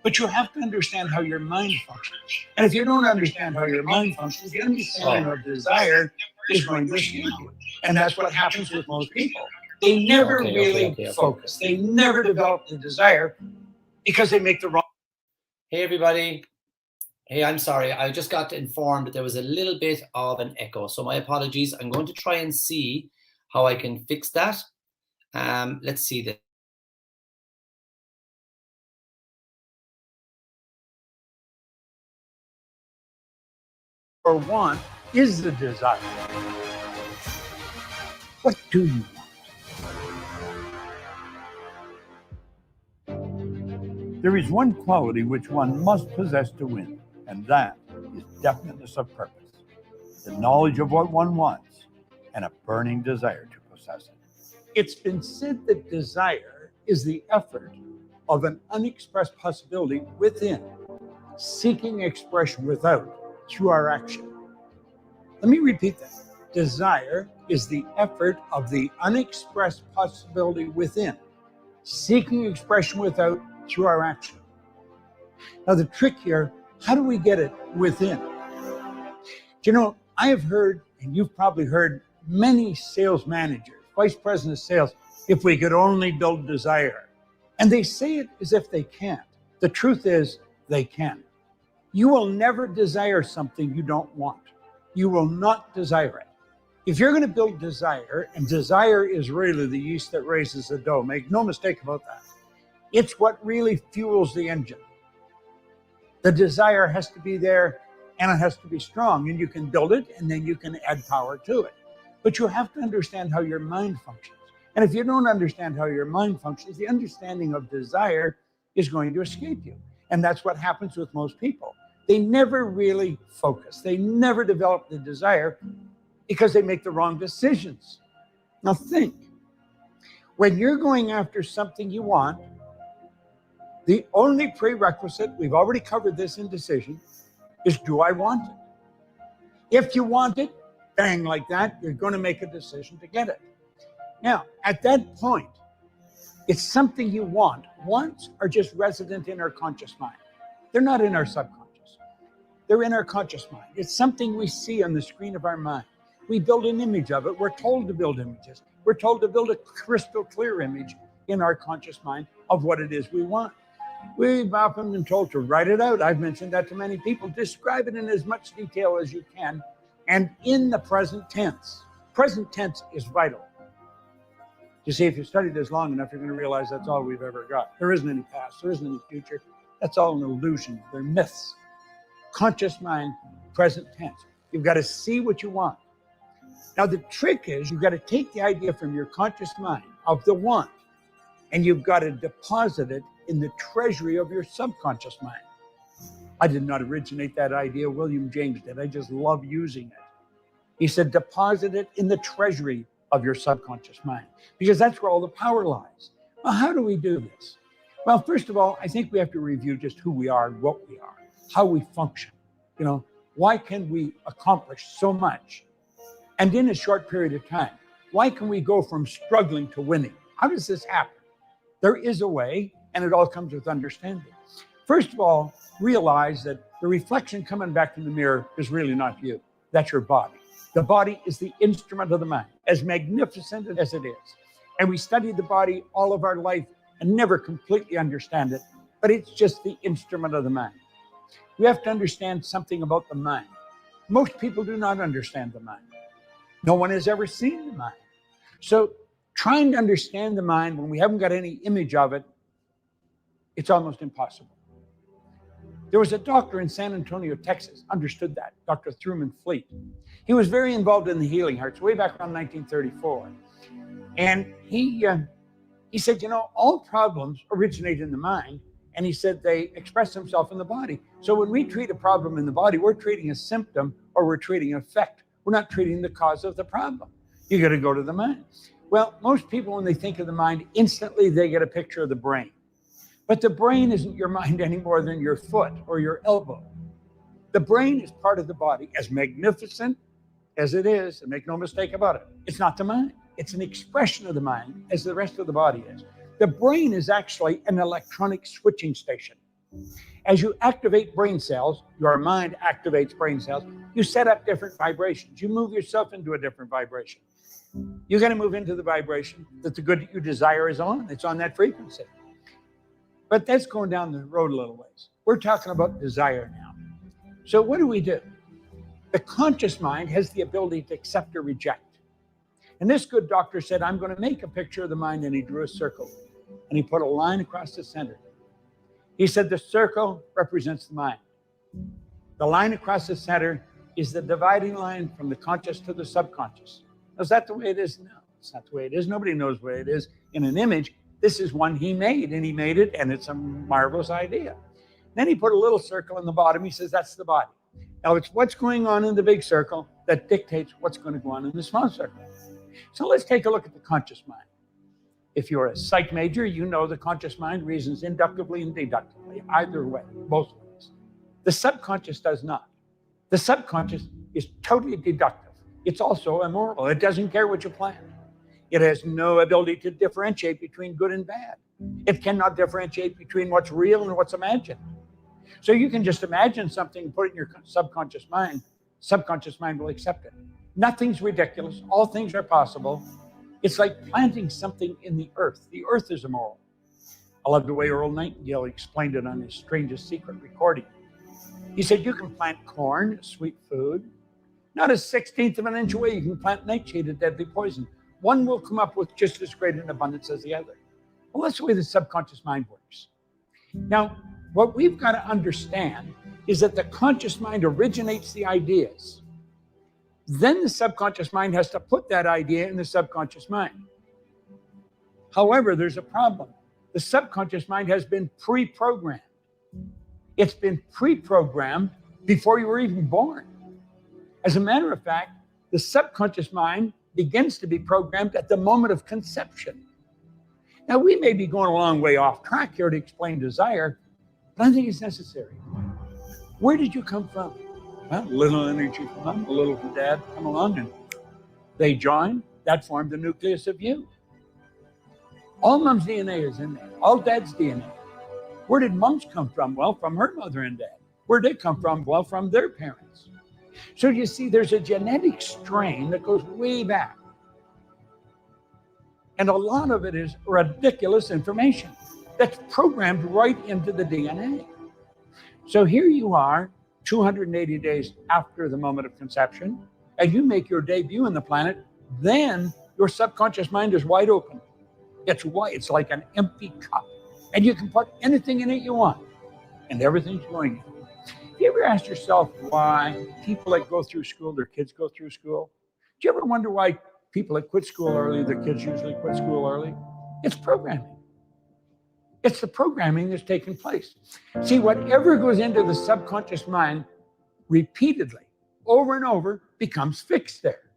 But you have to understand how your mind functions. And if you don't understand how your mind functions, the understanding of desire is going to escape you. And that's what happens with most people. They never really focus. They never develop the desire because they make the wrong. Hey, everybody. Hey, I'm sorry. I just got informed that there was a little bit of an echo. So my apologies. I'm going to try and see how I can fix that. Let's see this. Or want is the desire. What do you want? There is one quality which one must possess to win, and that is definiteness of purpose, the knowledge of what one wants, and a burning desire to possess it. It's been said that desire is the effort of an unexpressed possibility within, seeking expression without through our action. Let me repeat that. Desire is the effort of the unexpressed possibility within, seeking expression without through our action. Now the trick here, how do we get it within? You know, I have heard, and you've probably heard, many sales managers, vice presidents of sales, if we could only build desire. And they say it as if they can't. The truth is, they can. You will never desire something you don't want. You will not desire it. If you're going to build desire, and desire is really the yeast that raises the dough, make no mistake about that. It's what really fuels the engine. The desire has to be there, and it has to be strong, and you can build it, and then you can add power to it. But you have to understand how your mind functions. And if you don't understand how your mind functions, the understanding of desire is going to escape you. And that's what happens with most people. They never really focus. They never develop the desire because they make the wrong decisions. Now think, when you're going after something you want, the only prerequisite, we've already covered this in decision, is do I want it? If you want it, bang, like that, you're going to make a decision to get it. Now, at that point, it's something you want. Wants are just resident in our conscious mind. They're not in our subconscious. They're in our conscious mind. It's something we see on the screen of our mind. We build an image of it. We're told to build images. We're told to build a crystal clear image in our conscious mind of what it is we want. We've often been told to write it out. I've mentioned that to many people. Describe it in as much detail as you can and in the present tense. Present tense is vital. You see, if you study this long enough, you're going to realize that's all we've ever got. There isn't any past. There isn't any future. That's all an illusion. They're myths. Conscious mind, present tense. You've got to see what you want. Now, the trick is you've got to take the idea from your conscious mind of the want, and you've got to deposit it in the treasury of your subconscious mind. I did not originate that idea. William James did. I just love using it. He said, deposit it in the treasury of your subconscious mind, because that's where all the power lies. Well, how do we do this? Well, first of all, I think we have to review just who we are and what we are, how we function. You know, why can we accomplish so much? And in a short period of time, why can we go from struggling to winning? How does this happen? There is a way, and it all comes with understanding. First of all, realize that the reflection coming back from the mirror is really not you. That's your body. The body is the instrument of the mind, as magnificent as it is. And we study the body all of our life and never completely understand it, but it's just the instrument of the mind. We have to understand something about the mind. Most people do not understand the mind. No one has ever seen the mind. So trying to understand the mind when we haven't got any image of it, it's almost impossible. There was a doctor in San Antonio, Texas, understood that, Dr. Thurman Fleet. He was very involved in the healing arts way back around 1934. And he said, you know, all problems originate in the mind. And he said they express themselves in the body. So when we treat a problem in the body, we're treating a symptom or we're treating an effect. We're not treating the cause of the problem. You got to go to the mind. Well, most people, when they think of the mind, instantly they get a picture of the brain. But the brain isn't your mind any more than your foot or your elbow. The brain is part of the body, as magnificent as it is, and make no mistake about it. It's not the mind. It's an expression of the mind, as the rest of the body is. The brain is actually an electronic switching station. As you activate brain cells, your mind activates brain cells, you set up different vibrations. You move yourself into a different vibration. You're going to move into the vibration that the good that you desire is on. It's on that frequency. But that's going down the road a little ways. We're talking about desire now. So what do? The conscious mind has the ability to accept or reject. And this good doctor said, I'm going to make a picture of the mind, and he drew a circle. And he put a line across the center. He said the circle represents the mind. The line across the center is the dividing line from the conscious to the subconscious. Now, is that the way it is? No, it's not the way it is. Nobody knows the way it is in an image. This is one he made, and he made it, and it's a marvelous idea. Then he put a little circle in the bottom. He says that's the body. Now, it's what's going on in the big circle that dictates what's going to go on in the small circle. So let's take a look at the conscious mind. If you're a psych major, you know the conscious mind reasons inductively and deductively, either way, both ways. The subconscious does not. The subconscious is totally deductive. It's also immoral. It doesn't care what you plan. It has no ability to differentiate between good and bad. It cannot differentiate between what's real and what's imagined. So you can just imagine something, put it in your subconscious mind will accept it. Nothing's ridiculous. All things are possible. It's like planting something in the earth. The earth is immoral. I love the way Earl Nightingale explained it on his Strangest Secret recording. He said, you can plant corn, sweet food. Not a 16th of an inch away, you can plant nightshade, a deadly poison. One will come up with just as great an abundance as the other. Well, that's the way the subconscious mind works. Now, what we've got to understand is that the conscious mind originates the ideas. Then the subconscious mind has to put that idea in the subconscious mind. However, there's a problem. The subconscious mind has been pre-programmed. It's been pre-programmed before you were even born. As a matter of fact, the subconscious mind begins to be programmed at the moment of conception. Now, we may be going a long way off track here to explain desire, but I think it's necessary. Where did you come from? Well, a little energy from mom, a little from dad, come along, and they joined. That formed the nucleus of you. All mom's DNA is in there, all dad's DNA. Where did mom's come from? Well, from her mother and dad. Where did they come from? Well, from their parents. So you see, there's a genetic strain that goes way back. And a lot of it is ridiculous information that's programmed right into the DNA. So here you are, 280 days after the moment of conception, and you make your debut on the planet, then your subconscious mind is wide open. It's white, it's like an empty cup. And you can put anything in it you want, and everything's going in. Have you ever asked yourself why people that go through school, their kids go through school? Do you ever wonder why people that quit school early, their kids usually quit school early? It's programming. It's the programming that's taking place. See, whatever goes into the subconscious mind repeatedly, over and over, becomes fixed there.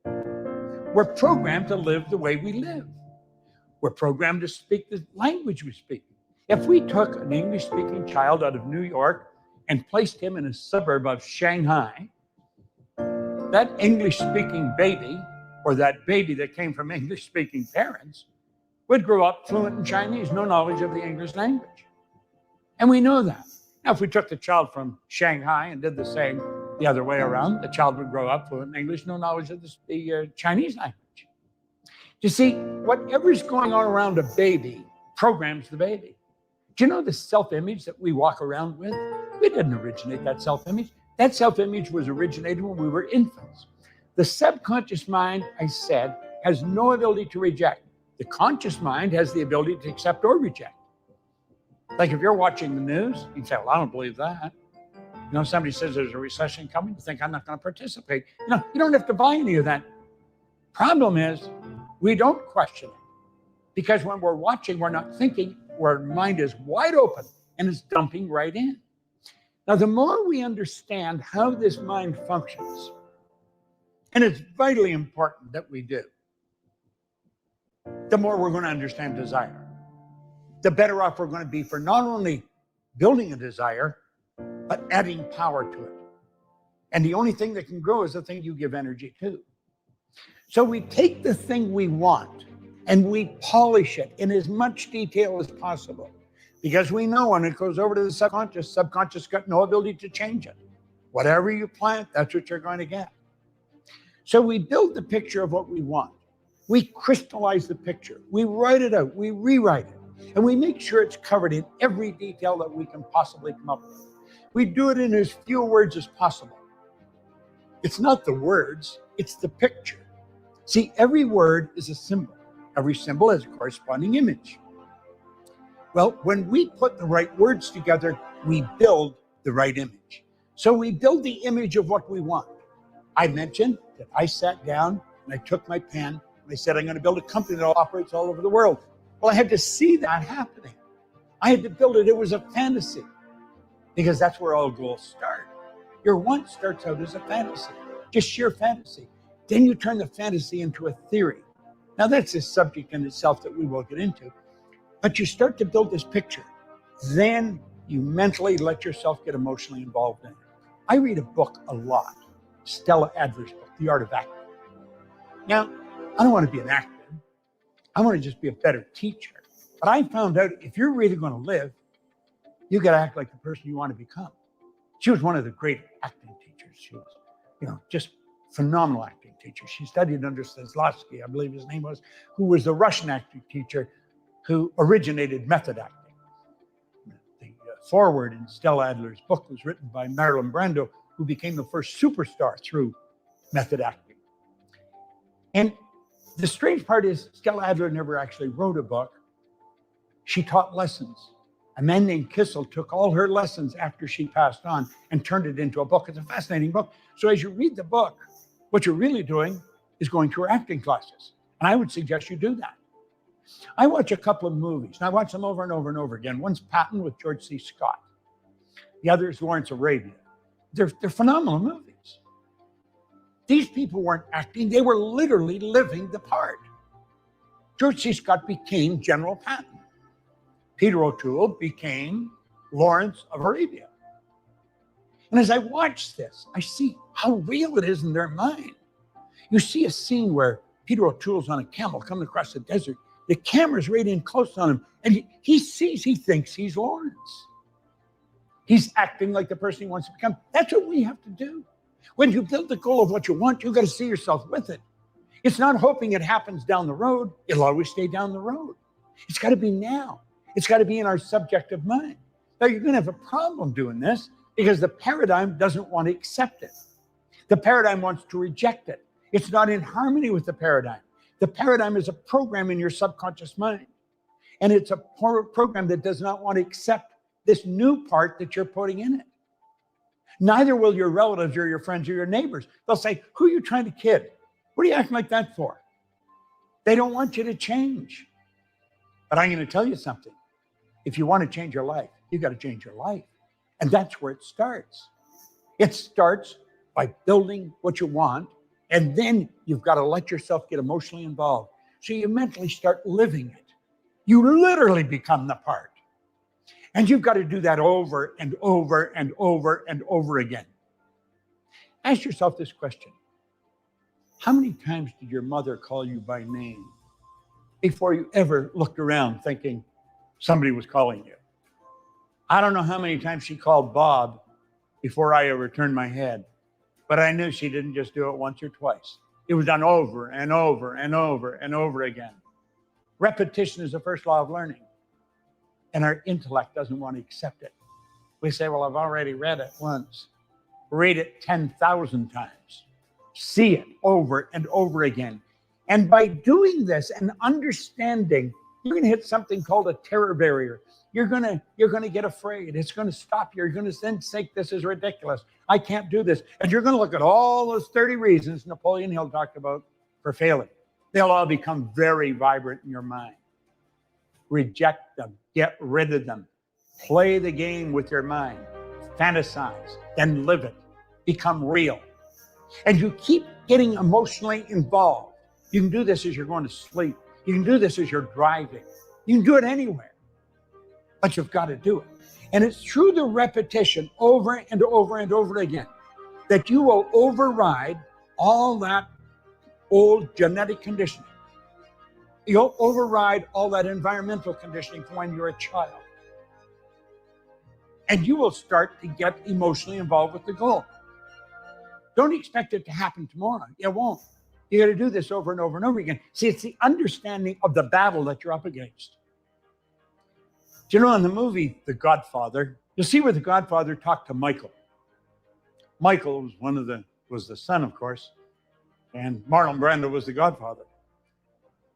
We're programmed to live the way we live. We're programmed to speak the language we speak. If we took an English-speaking child out of New York and placed him in a suburb of Shanghai, that English-speaking baby, or that baby that came from English-speaking parents, would grow up fluent in Chinese, no knowledge of the English language. And we know that. Now, if we took the child from Shanghai and did the same The other way around, the child would grow up fluent in English, no knowledge of the Chinese language. You see, whatever's going on around a baby programs the baby. Do you know the self-image that we walk around with? We didn't originate that self-image. That self-image was originated when we were infants. The subconscious mind, I said, has no ability to reject. The conscious mind has the ability to accept or reject. Like if you're watching the news, you say, well, I don't believe that. You know, somebody says there's a recession coming, you think I'm not going to participate. You know, you don't have to buy any of that. Problem is, we don't question it. Because when we're watching, we're not thinking, our mind is wide open and it's dumping right in. Now, the more we understand how this mind functions, and it's vitally important that we do, the more we're going to understand desire. The better off we're going to be for not only building a desire, but adding power to it. And the only thing that can grow is the thing you give energy to. So we take the thing we want and we polish it in as much detail as possible. Because we know when it goes over to the subconscious got no ability to change it. Whatever you plant, that's what you're going to get. So we build the picture of what we want. We crystallize the picture. We write it out. We rewrite it. And we make sure it's covered in every detail that we can possibly come up with. We do it in as few words as possible. It's not the words, it's the picture. See, every word is a symbol. Every symbol has a corresponding image. Well, when we put the right words together, we build the right image. So we build the image of what we want. I mentioned that I sat down and I took my pen and I said, I'm going to build a company that operates all over the world. Well, I had to see that happening. I had to build it. It was a fantasy because that's where all goals start. Your want starts out as a fantasy, just sheer fantasy. Then you turn the fantasy into a theory. Now that's a subject in itself that we will get into. But you start to build this picture. Then you mentally let yourself get emotionally involved in it. I read a book a lot, Stella Adler's book, The Art of Acting. Now, I don't want to be an actor. I want to just be a better teacher. But I found out if you're really going to live, you got to act like the person you want to become. She was one of the great acting teachers. She was, just phenomenal acting teacher. She studied under Stanislavski, I believe his name was, who was the Russian acting teacher who originated method acting. The foreword in Stella Adler's book was written by Marlon Brando, who became the first superstar through method acting. And the strange part is Stella Adler never actually wrote a book. She taught lessons. A man named Kissel took all her lessons after she passed on and turned it into a book. It's a fascinating book. So as you read the book, what you're really doing is going to her acting classes. And I would suggest you do that. I watch a couple of movies, and I watch them over and over and over again. One's Patton with George C. Scott. The other is Lawrence Arabia. They're phenomenal movies. These people weren't acting. They were literally living the part. George C. Scott became General Patton. Peter O'Toole became Lawrence of Arabia. And as I watch this, I see how real it is in their mind. You see a scene where Peter O'Toole's on a camel coming across the desert. The camera's right in close on him, and he thinks he's Lawrence. He's acting like the person he wants to become. That's what we have to do. When you build the goal of what you want, you've got to see yourself with it. It's not hoping it happens down the road. It'll always stay down the road. It's got to be now. It's got to be in our subjective mind. Now, you're going to have a problem doing this because the paradigm doesn't want to accept it. The paradigm wants to reject it. It's not in harmony with the paradigm. The paradigm is a program in your subconscious mind. And it's a program that does not want to accept this new part that you're putting in it. Neither will your relatives or your friends or your neighbors. They'll say, who are you trying to kid? What are you acting like that for? They don't want you to change. But I'm going to tell you something. If you want to change your life, you've got to change your life. And that's where it starts. It starts by building what you want, and then you've got to let yourself get emotionally involved. So you mentally start living it. You literally become the part. And you've got to do that over and over and over and over again. Ask yourself this question. How many times did your mother call you by name before you ever looked around thinking somebody was calling you? I don't know how many times she called Bob before I ever turned my head. But I knew she didn't just do it once or twice. It was done over and over and over and over again. Repetition is the first law of learning. And our intellect doesn't want to accept it. We say, well, I've already read it once. Read it 10,000 times. See it over and over again. And by doing this and understanding, you're going to hit something called a terror barrier. You're going to get afraid. It's going to stop you. You're going to then think this is ridiculous. I can't do this. And you're going to look at all those 30 reasons Napoleon Hill talked about for failing. They'll all become very vibrant in your mind. Reject them. Get rid of them. Play the game with your mind. Fantasize. Then live it. Become real. And you keep getting emotionally involved. You can do this as you're going to sleep. You can do this as you're driving. You can do it anywhere. But you've got to do it. And it's through the repetition over and over and over again that you will override all that old genetic conditioning. You'll override all that environmental conditioning from when you're a child. And you will start to get emotionally involved with the goal. Don't expect it to happen tomorrow. It won't. You got to do this over and over and over again. See, it's the understanding of the battle that you're up against. Do you know in the movie The Godfather, you'll see where the Godfather talked to Michael. Michael was the son, of course, and Marlon Brando was the Godfather.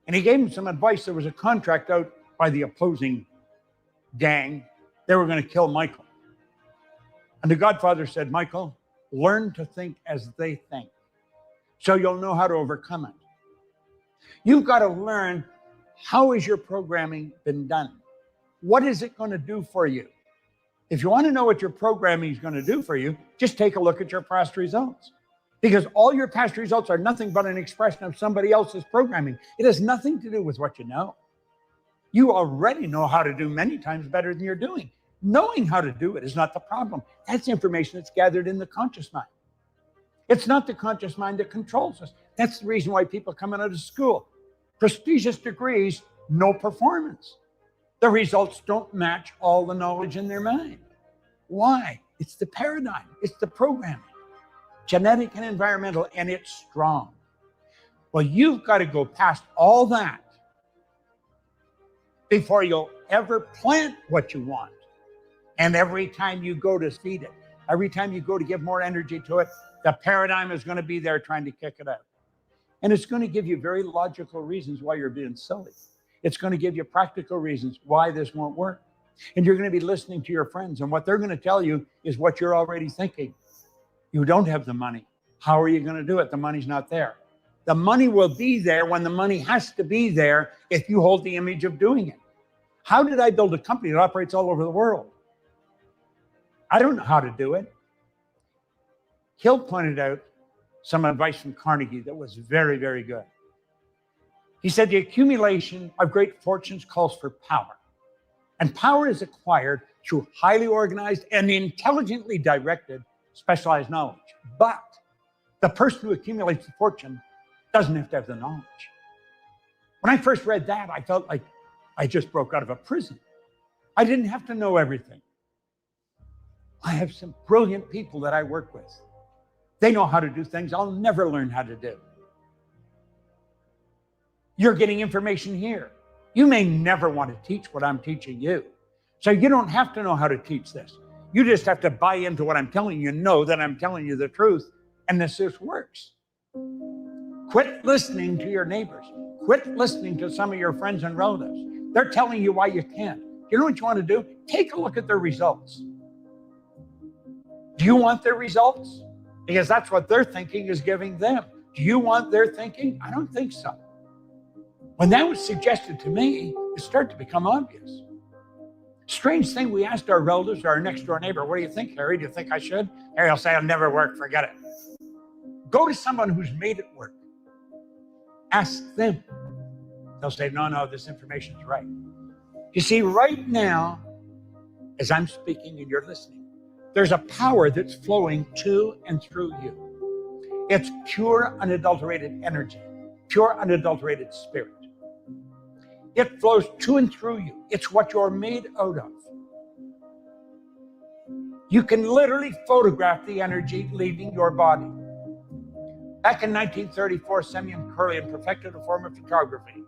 And he gave him some advice. There was a contract out by the opposing gang. They were going to kill Michael. And the Godfather said, Michael, learn to think as they think, so you'll know how to overcome it. You've got to learn, how has your programming been done? What is it going to do for you? If you want to know what your programming is going to do for you, just take a look at your past results. Because all your past results are nothing but an expression of somebody else's programming. It has nothing to do with what you know. You already know how to do many times better than you're doing. Knowing how to do it is not the problem. That's information that's gathered in the conscious mind. It's not the conscious mind that controls us. That's the reason why people come out of school. Prestigious degrees, no performance. The results don't match all the knowledge in their mind. Why? It's the paradigm. It's the programming. Genetic and environmental, and it's strong. Well, you've got to go past all that before you'll ever plant what you want. And every time you go to feed it, every time you go to give more energy to it, the paradigm is going to be there trying to kick it out. And it's going to give you very logical reasons why you're being silly. It's going to give you practical reasons why this won't work. And you're going to be listening to your friends, and what they're going to tell you is what you're already thinking. You don't have the money. How are you going to do it? The money's not there. The money will be there when the money has to be there if you hold the image of doing it. How did I build a company that operates all over the world? I don't know how to do it. Hill pointed out some advice from Carnegie that was very, very good. He said the accumulation of great fortunes calls for power. And power is acquired through highly organized and intelligently directed specialized knowledge. But the person who accumulates the fortune doesn't have to have the knowledge. When I first read that, I felt like I just broke out of a prison. I didn't have to know everything. I have some brilliant people that I work with. They know how to do things I'll never learn how to do. You're getting information here. You may never want to teach what I'm teaching you. So you don't have to know how to teach this. You just have to buy into what I'm telling you, know that I'm telling you the truth, and this just works. Quit listening to your neighbors. Quit listening to some of your friends and relatives. They're telling you why you can't. You know what you want to do? Take a look at their results. Do you want their results? Because that's what their thinking is giving them. Do you want their thinking? I don't think so. When that was suggested to me, it started to become obvious. Strange thing, we asked our relatives, our next door neighbor, what do you think, Harry? Do you think I should? Harry will say, it'll never work, forget it. Go to someone who's made it work. Ask them. They'll say, no, this information is right. You see, right now, as I'm speaking and you're listening, there's a power that's flowing to and through you. It's pure, unadulterated energy, pure, unadulterated spirit. It flows to and through you. It's what you're made out of. You can literally photograph the energy leaving your body. Back in 1934, Semyon Kurlian perfected a form of photography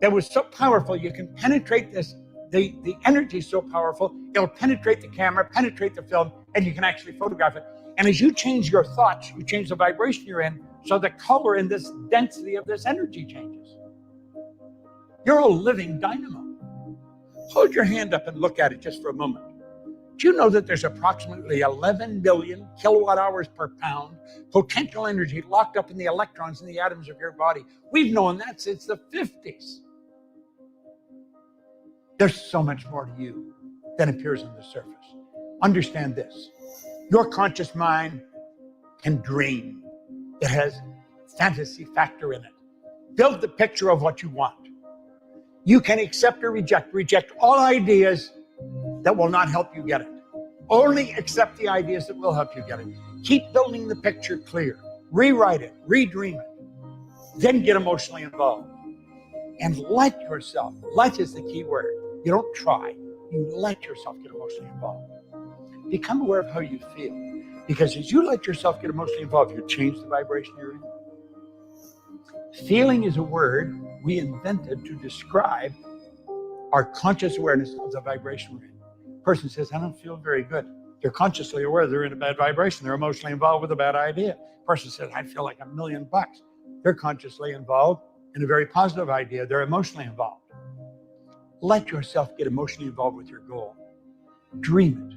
that was so powerful, you can penetrate this, the energy is so powerful, it'll penetrate the camera, penetrate the film, and you can actually photograph it. And as you change your thoughts, you change the vibration you're in, so the color and this density of this energy changes. You're a living dynamo. Hold your hand up and look at it just for a moment. Do you know that there's approximately 11 billion kilowatt hours per pound potential energy locked up in the electrons in the atoms of your body? We've known that since the 50s. There's so much more to you than appears on the surface. Understand this. Your conscious mind can dream. It has fantasy factor in it. Build the picture of what you want. You can accept or reject all ideas that will not help you get it. Only accept the ideas that will help you get it. Keep building the picture clear. Rewrite it, redream it. Then get emotionally involved. And let yourself, let is the key word. You don't try, you let yourself get emotionally involved. Become aware of how you feel. Because as you let yourself get emotionally involved, you change the vibration you're in. Feeling is a word we invented to describe our conscious awareness of the vibration we're in. Person says, I don't feel very good. They're consciously aware they're in a bad vibration. They're emotionally involved with a bad idea. Person says, I feel like $1 million. They're consciously involved in a very positive idea. They're emotionally involved. Let yourself get emotionally involved with your goal. Dream it.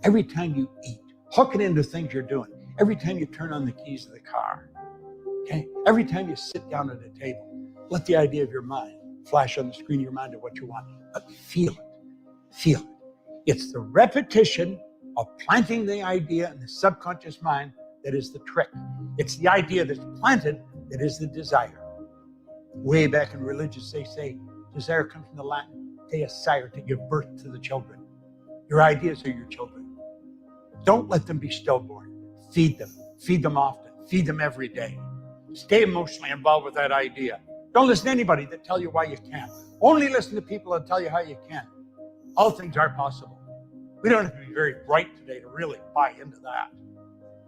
Every time you eat, hook it into things you're doing. Every time you turn on the keys of the car. Okay? Every time you sit down at a table, let the idea of your mind flash on the screen of your mind of what you want. But feel it. Feel it. It's the repetition of planting the idea in the subconscious mind that is the trick. It's the idea that's planted that is the desire. Way back in religious, they say, desire comes from the Latin, deicere, to give birth to the children. Your ideas are your children. Don't let them be stillborn. Feed them often, feed them every day. Stay emotionally involved with that idea. Don't listen to anybody that tell you why you can't. Only listen to people that tell you how you can. All things are possible. We don't have to be very bright today to really buy into that.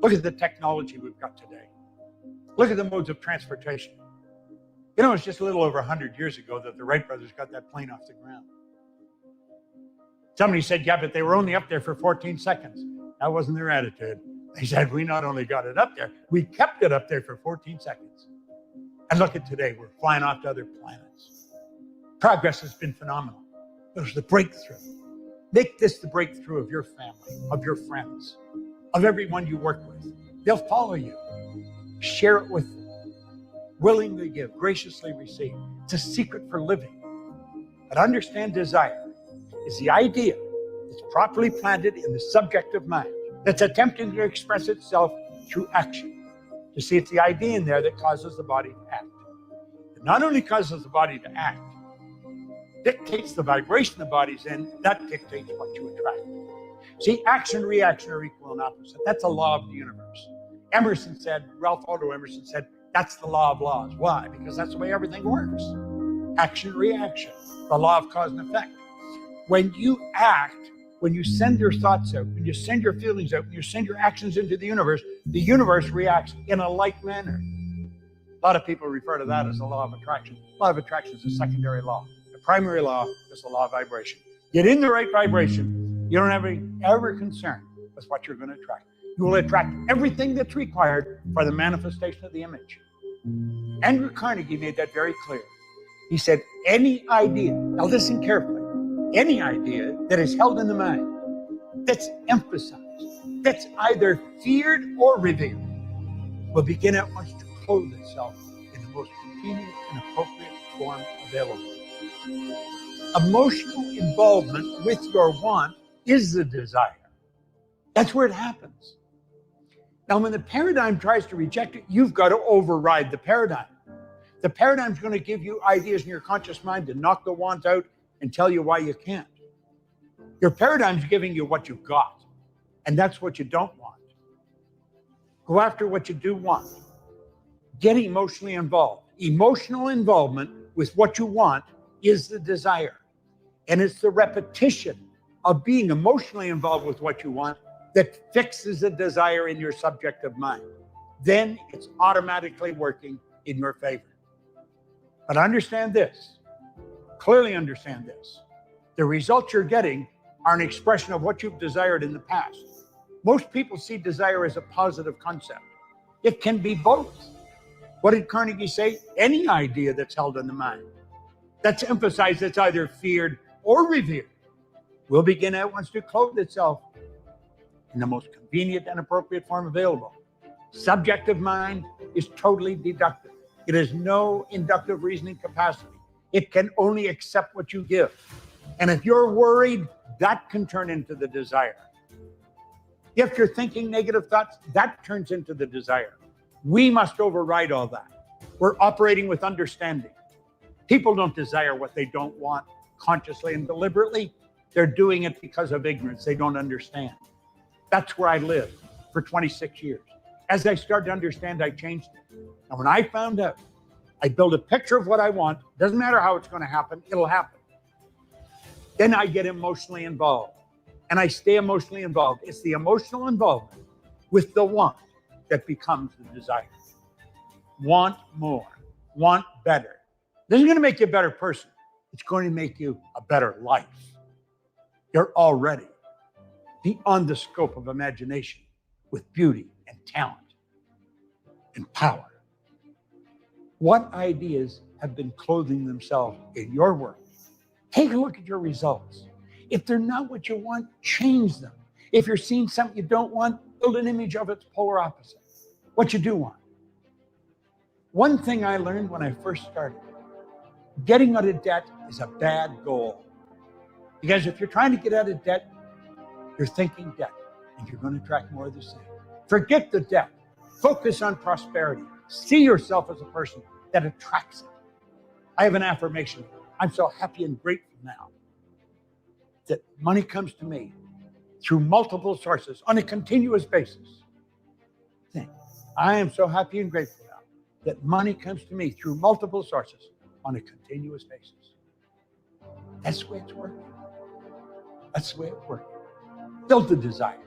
Look at the technology we've got today. Look at the modes of transportation. You know, it's just a little over 100 years ago that the Wright brothers got that plane off the ground. Somebody said, yeah, but they were only up there for 14 seconds. That wasn't their attitude. They said, we not only got it up there, we kept it up there for 14 seconds. And look at today, we're flying off to other planets. Progress has been phenomenal. There's the breakthrough. Make this the breakthrough of your family, of your friends, of everyone you work with. They'll follow you. Share it with them. Willingly give, graciously receive. It's a secret for living. But understand desire is the idea that's properly planted in the subjective mind that's attempting to express itself through action. You see, it's the idea in there that causes the body to act. It not only causes the body to act, dictates the vibration the body's in, that dictates what you attract. See, action and reaction are equal and opposite. That's a law of the universe. Emerson said, Ralph Waldo Emerson said, that's the law of laws. Why? Because that's the way everything works. Action, reaction, the law of cause and effect. When you act, when you send your thoughts out, when you send your feelings out, when you send your actions into the universe reacts in a like manner. A lot of people refer to that as the law of attraction. Law of attraction is a secondary law. The primary law is the law of vibration. Get in the right vibration, you don't have any ever concern with what you're going to attract. You will attract everything that's required for the manifestation of the image. Andrew Carnegie made that very clear. He said, any idea, now listen carefully, any idea that is held in the mind, that's emphasized, that's either feared or revered, will begin at once to clothe itself in the most convenient and appropriate form available. Emotional involvement with your want is the desire. That's where it happens. Now, when the paradigm tries to reject it, you've got to override the paradigm. The paradigm's going to give you ideas in your conscious mind to knock the want out and tell you why you can't. Your paradigm's giving you what you've got, and that's what you don't want. Go after what you do want. Get emotionally involved. Emotional involvement with what you want is the desire. And it's the repetition of being emotionally involved with what you want that fixes a desire in your subjective mind. then it's automatically working in your favor. But understand this, clearly understand this. The results you're getting are an expression of what you've desired in the past. Most people see desire as a positive concept. It can be both. What did Carnegie say? Any idea that's held in the mind, that's emphasized, that's either feared or revered, will begin at once to clothe itself in the most convenient and appropriate form available. Subjective mind is totally deductive. It has no inductive reasoning capacity. It can only accept what you give. And if you're worried, that can turn into the desire. If you're thinking negative thoughts, that turns into the desire. We must override all that. We're operating with understanding. People don't desire what they don't want consciously and deliberately. They're doing it because of ignorance. They don't understand. That's where I lived for 26 years. As I started to understand, I changed it. And when I found out, I build a picture of what I want. Doesn't matter how it's going to happen, it'll happen. Then I get emotionally involved. And I stay emotionally involved. It's the emotional involvement with the want that becomes the desire. Want more, want better. This is going to make you a better person. It's going to make you a better life. You're already beyond the scope of imagination with beauty and talent and power. What ideas have been clothing themselves in your world? Take a look at your results. If they're not what you want, change them. If you're seeing something you don't want, build an image of its polar opposite, what you do want. One thing I learned when I first started, getting out of debt is a bad goal. Because if you're trying to get out of debt, you're thinking debt, and you're going to attract more of the same. Forget the debt. Focus on prosperity. See yourself as a person that attracts it. I have an affirmation. I'm so happy and grateful now that money comes to me through multiple sources on a continuous basis. Think, I am so happy and grateful now that money comes to me through multiple sources on a continuous basis. That's the way it's working. That's the way it's working. Build the desire.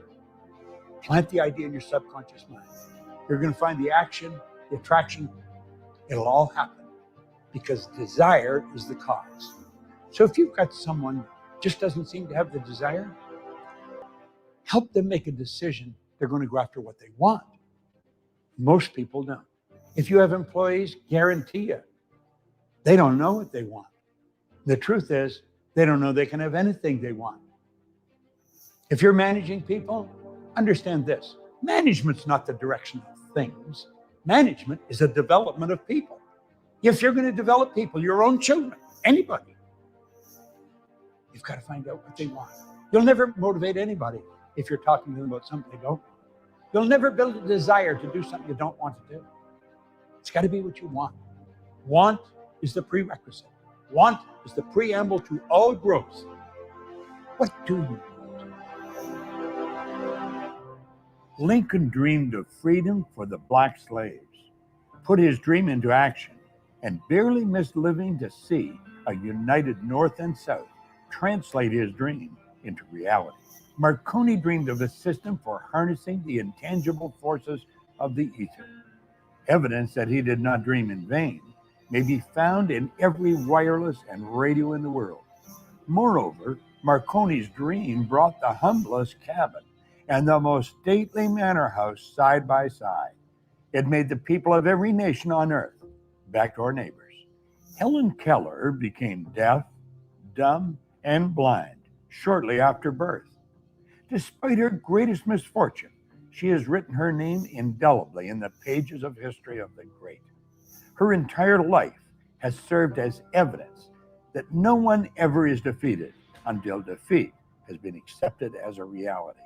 Plant the idea in your subconscious mind. You're going to find the action, the attraction. It'll all happen because desire is the cause. So if you've got someone just doesn't seem to have the desire, help them make a decision. They're going to go after what they want. Most people don't. If you have employees, guarantee you, they don't know what they want. The truth is, they don't know they can have anything they want. If you're managing people, understand this. Management's not the direction of things. Management is a development of people. If you're going to develop people, your own children, anybody, you've got to find out what they want. You'll never motivate anybody if you're talking to them about something they don't want. You'll never build a desire to do something you don't want to do. It's got to be what you want. Want is the prerequisite. Want is the preamble to all growth. What do you want? Lincoln dreamed of freedom for the black slaves, put his dream into action, and barely missed living to see a united North and South translate his dream into reality. Marconi dreamed of a system for harnessing the intangible forces of the ether. Evidence that he did not dream in vain may be found in every wireless and radio in the world. Moreover, Marconi's dream brought the humblest cabin and the most stately manor house side by side. It made the people of every nation on earth backdoor neighbors. Helen Keller became deaf, dumb, and blind shortly after birth. Despite her greatest misfortune, she has written her name indelibly in the pages of history of the great. Her entire life has served as evidence that no one ever is defeated until defeat has been accepted as a reality.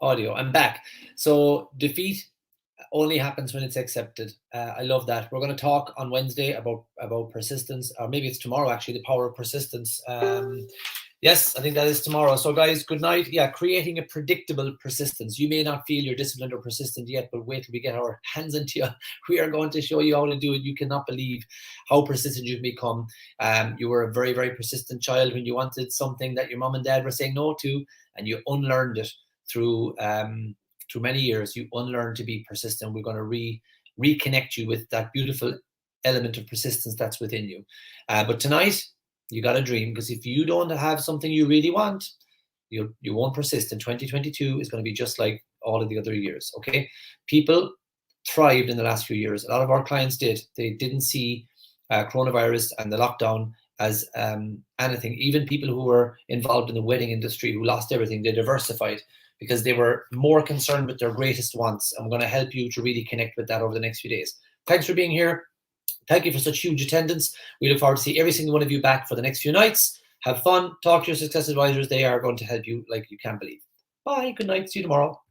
Audio. I'm back. So defeat only happens when it's accepted. I love that. We're going to talk on Wednesday about persistence, or maybe it's tomorrow actually, the power of persistence. Yes, I think that is tomorrow. So guys, good night. Yeah, creating a predictable persistence. You may not feel you're disciplined or persistent yet, but wait till we get our hands into you. We are going to show you how to do it. You cannot believe how persistent you've become. You were a very, very persistent child when you wanted something that your mom and dad were saying no to, and you unlearned it through many years. You unlearned to be persistent. We're going to reconnect you with that beautiful element of persistence that's within you. But tonight, you got to dream, because if you don't have something you really want, you won't persist. And 2022 is going to be just like all of the other years, okay? People thrived in the last few years. A lot of our clients did. They didn't see coronavirus and the lockdown as anything. Even people who were involved in the wedding industry who lost everything, they diversified because they were more concerned with their greatest wants. I'm going to help you to really connect with that over the next few days. Thanks for being here. Thank you for such huge attendance. We look forward to see every single one of you back for the next few nights. Have fun. Talk to your success advisors. They are going to help you like you can't believe. Bye. Good night. See you tomorrow.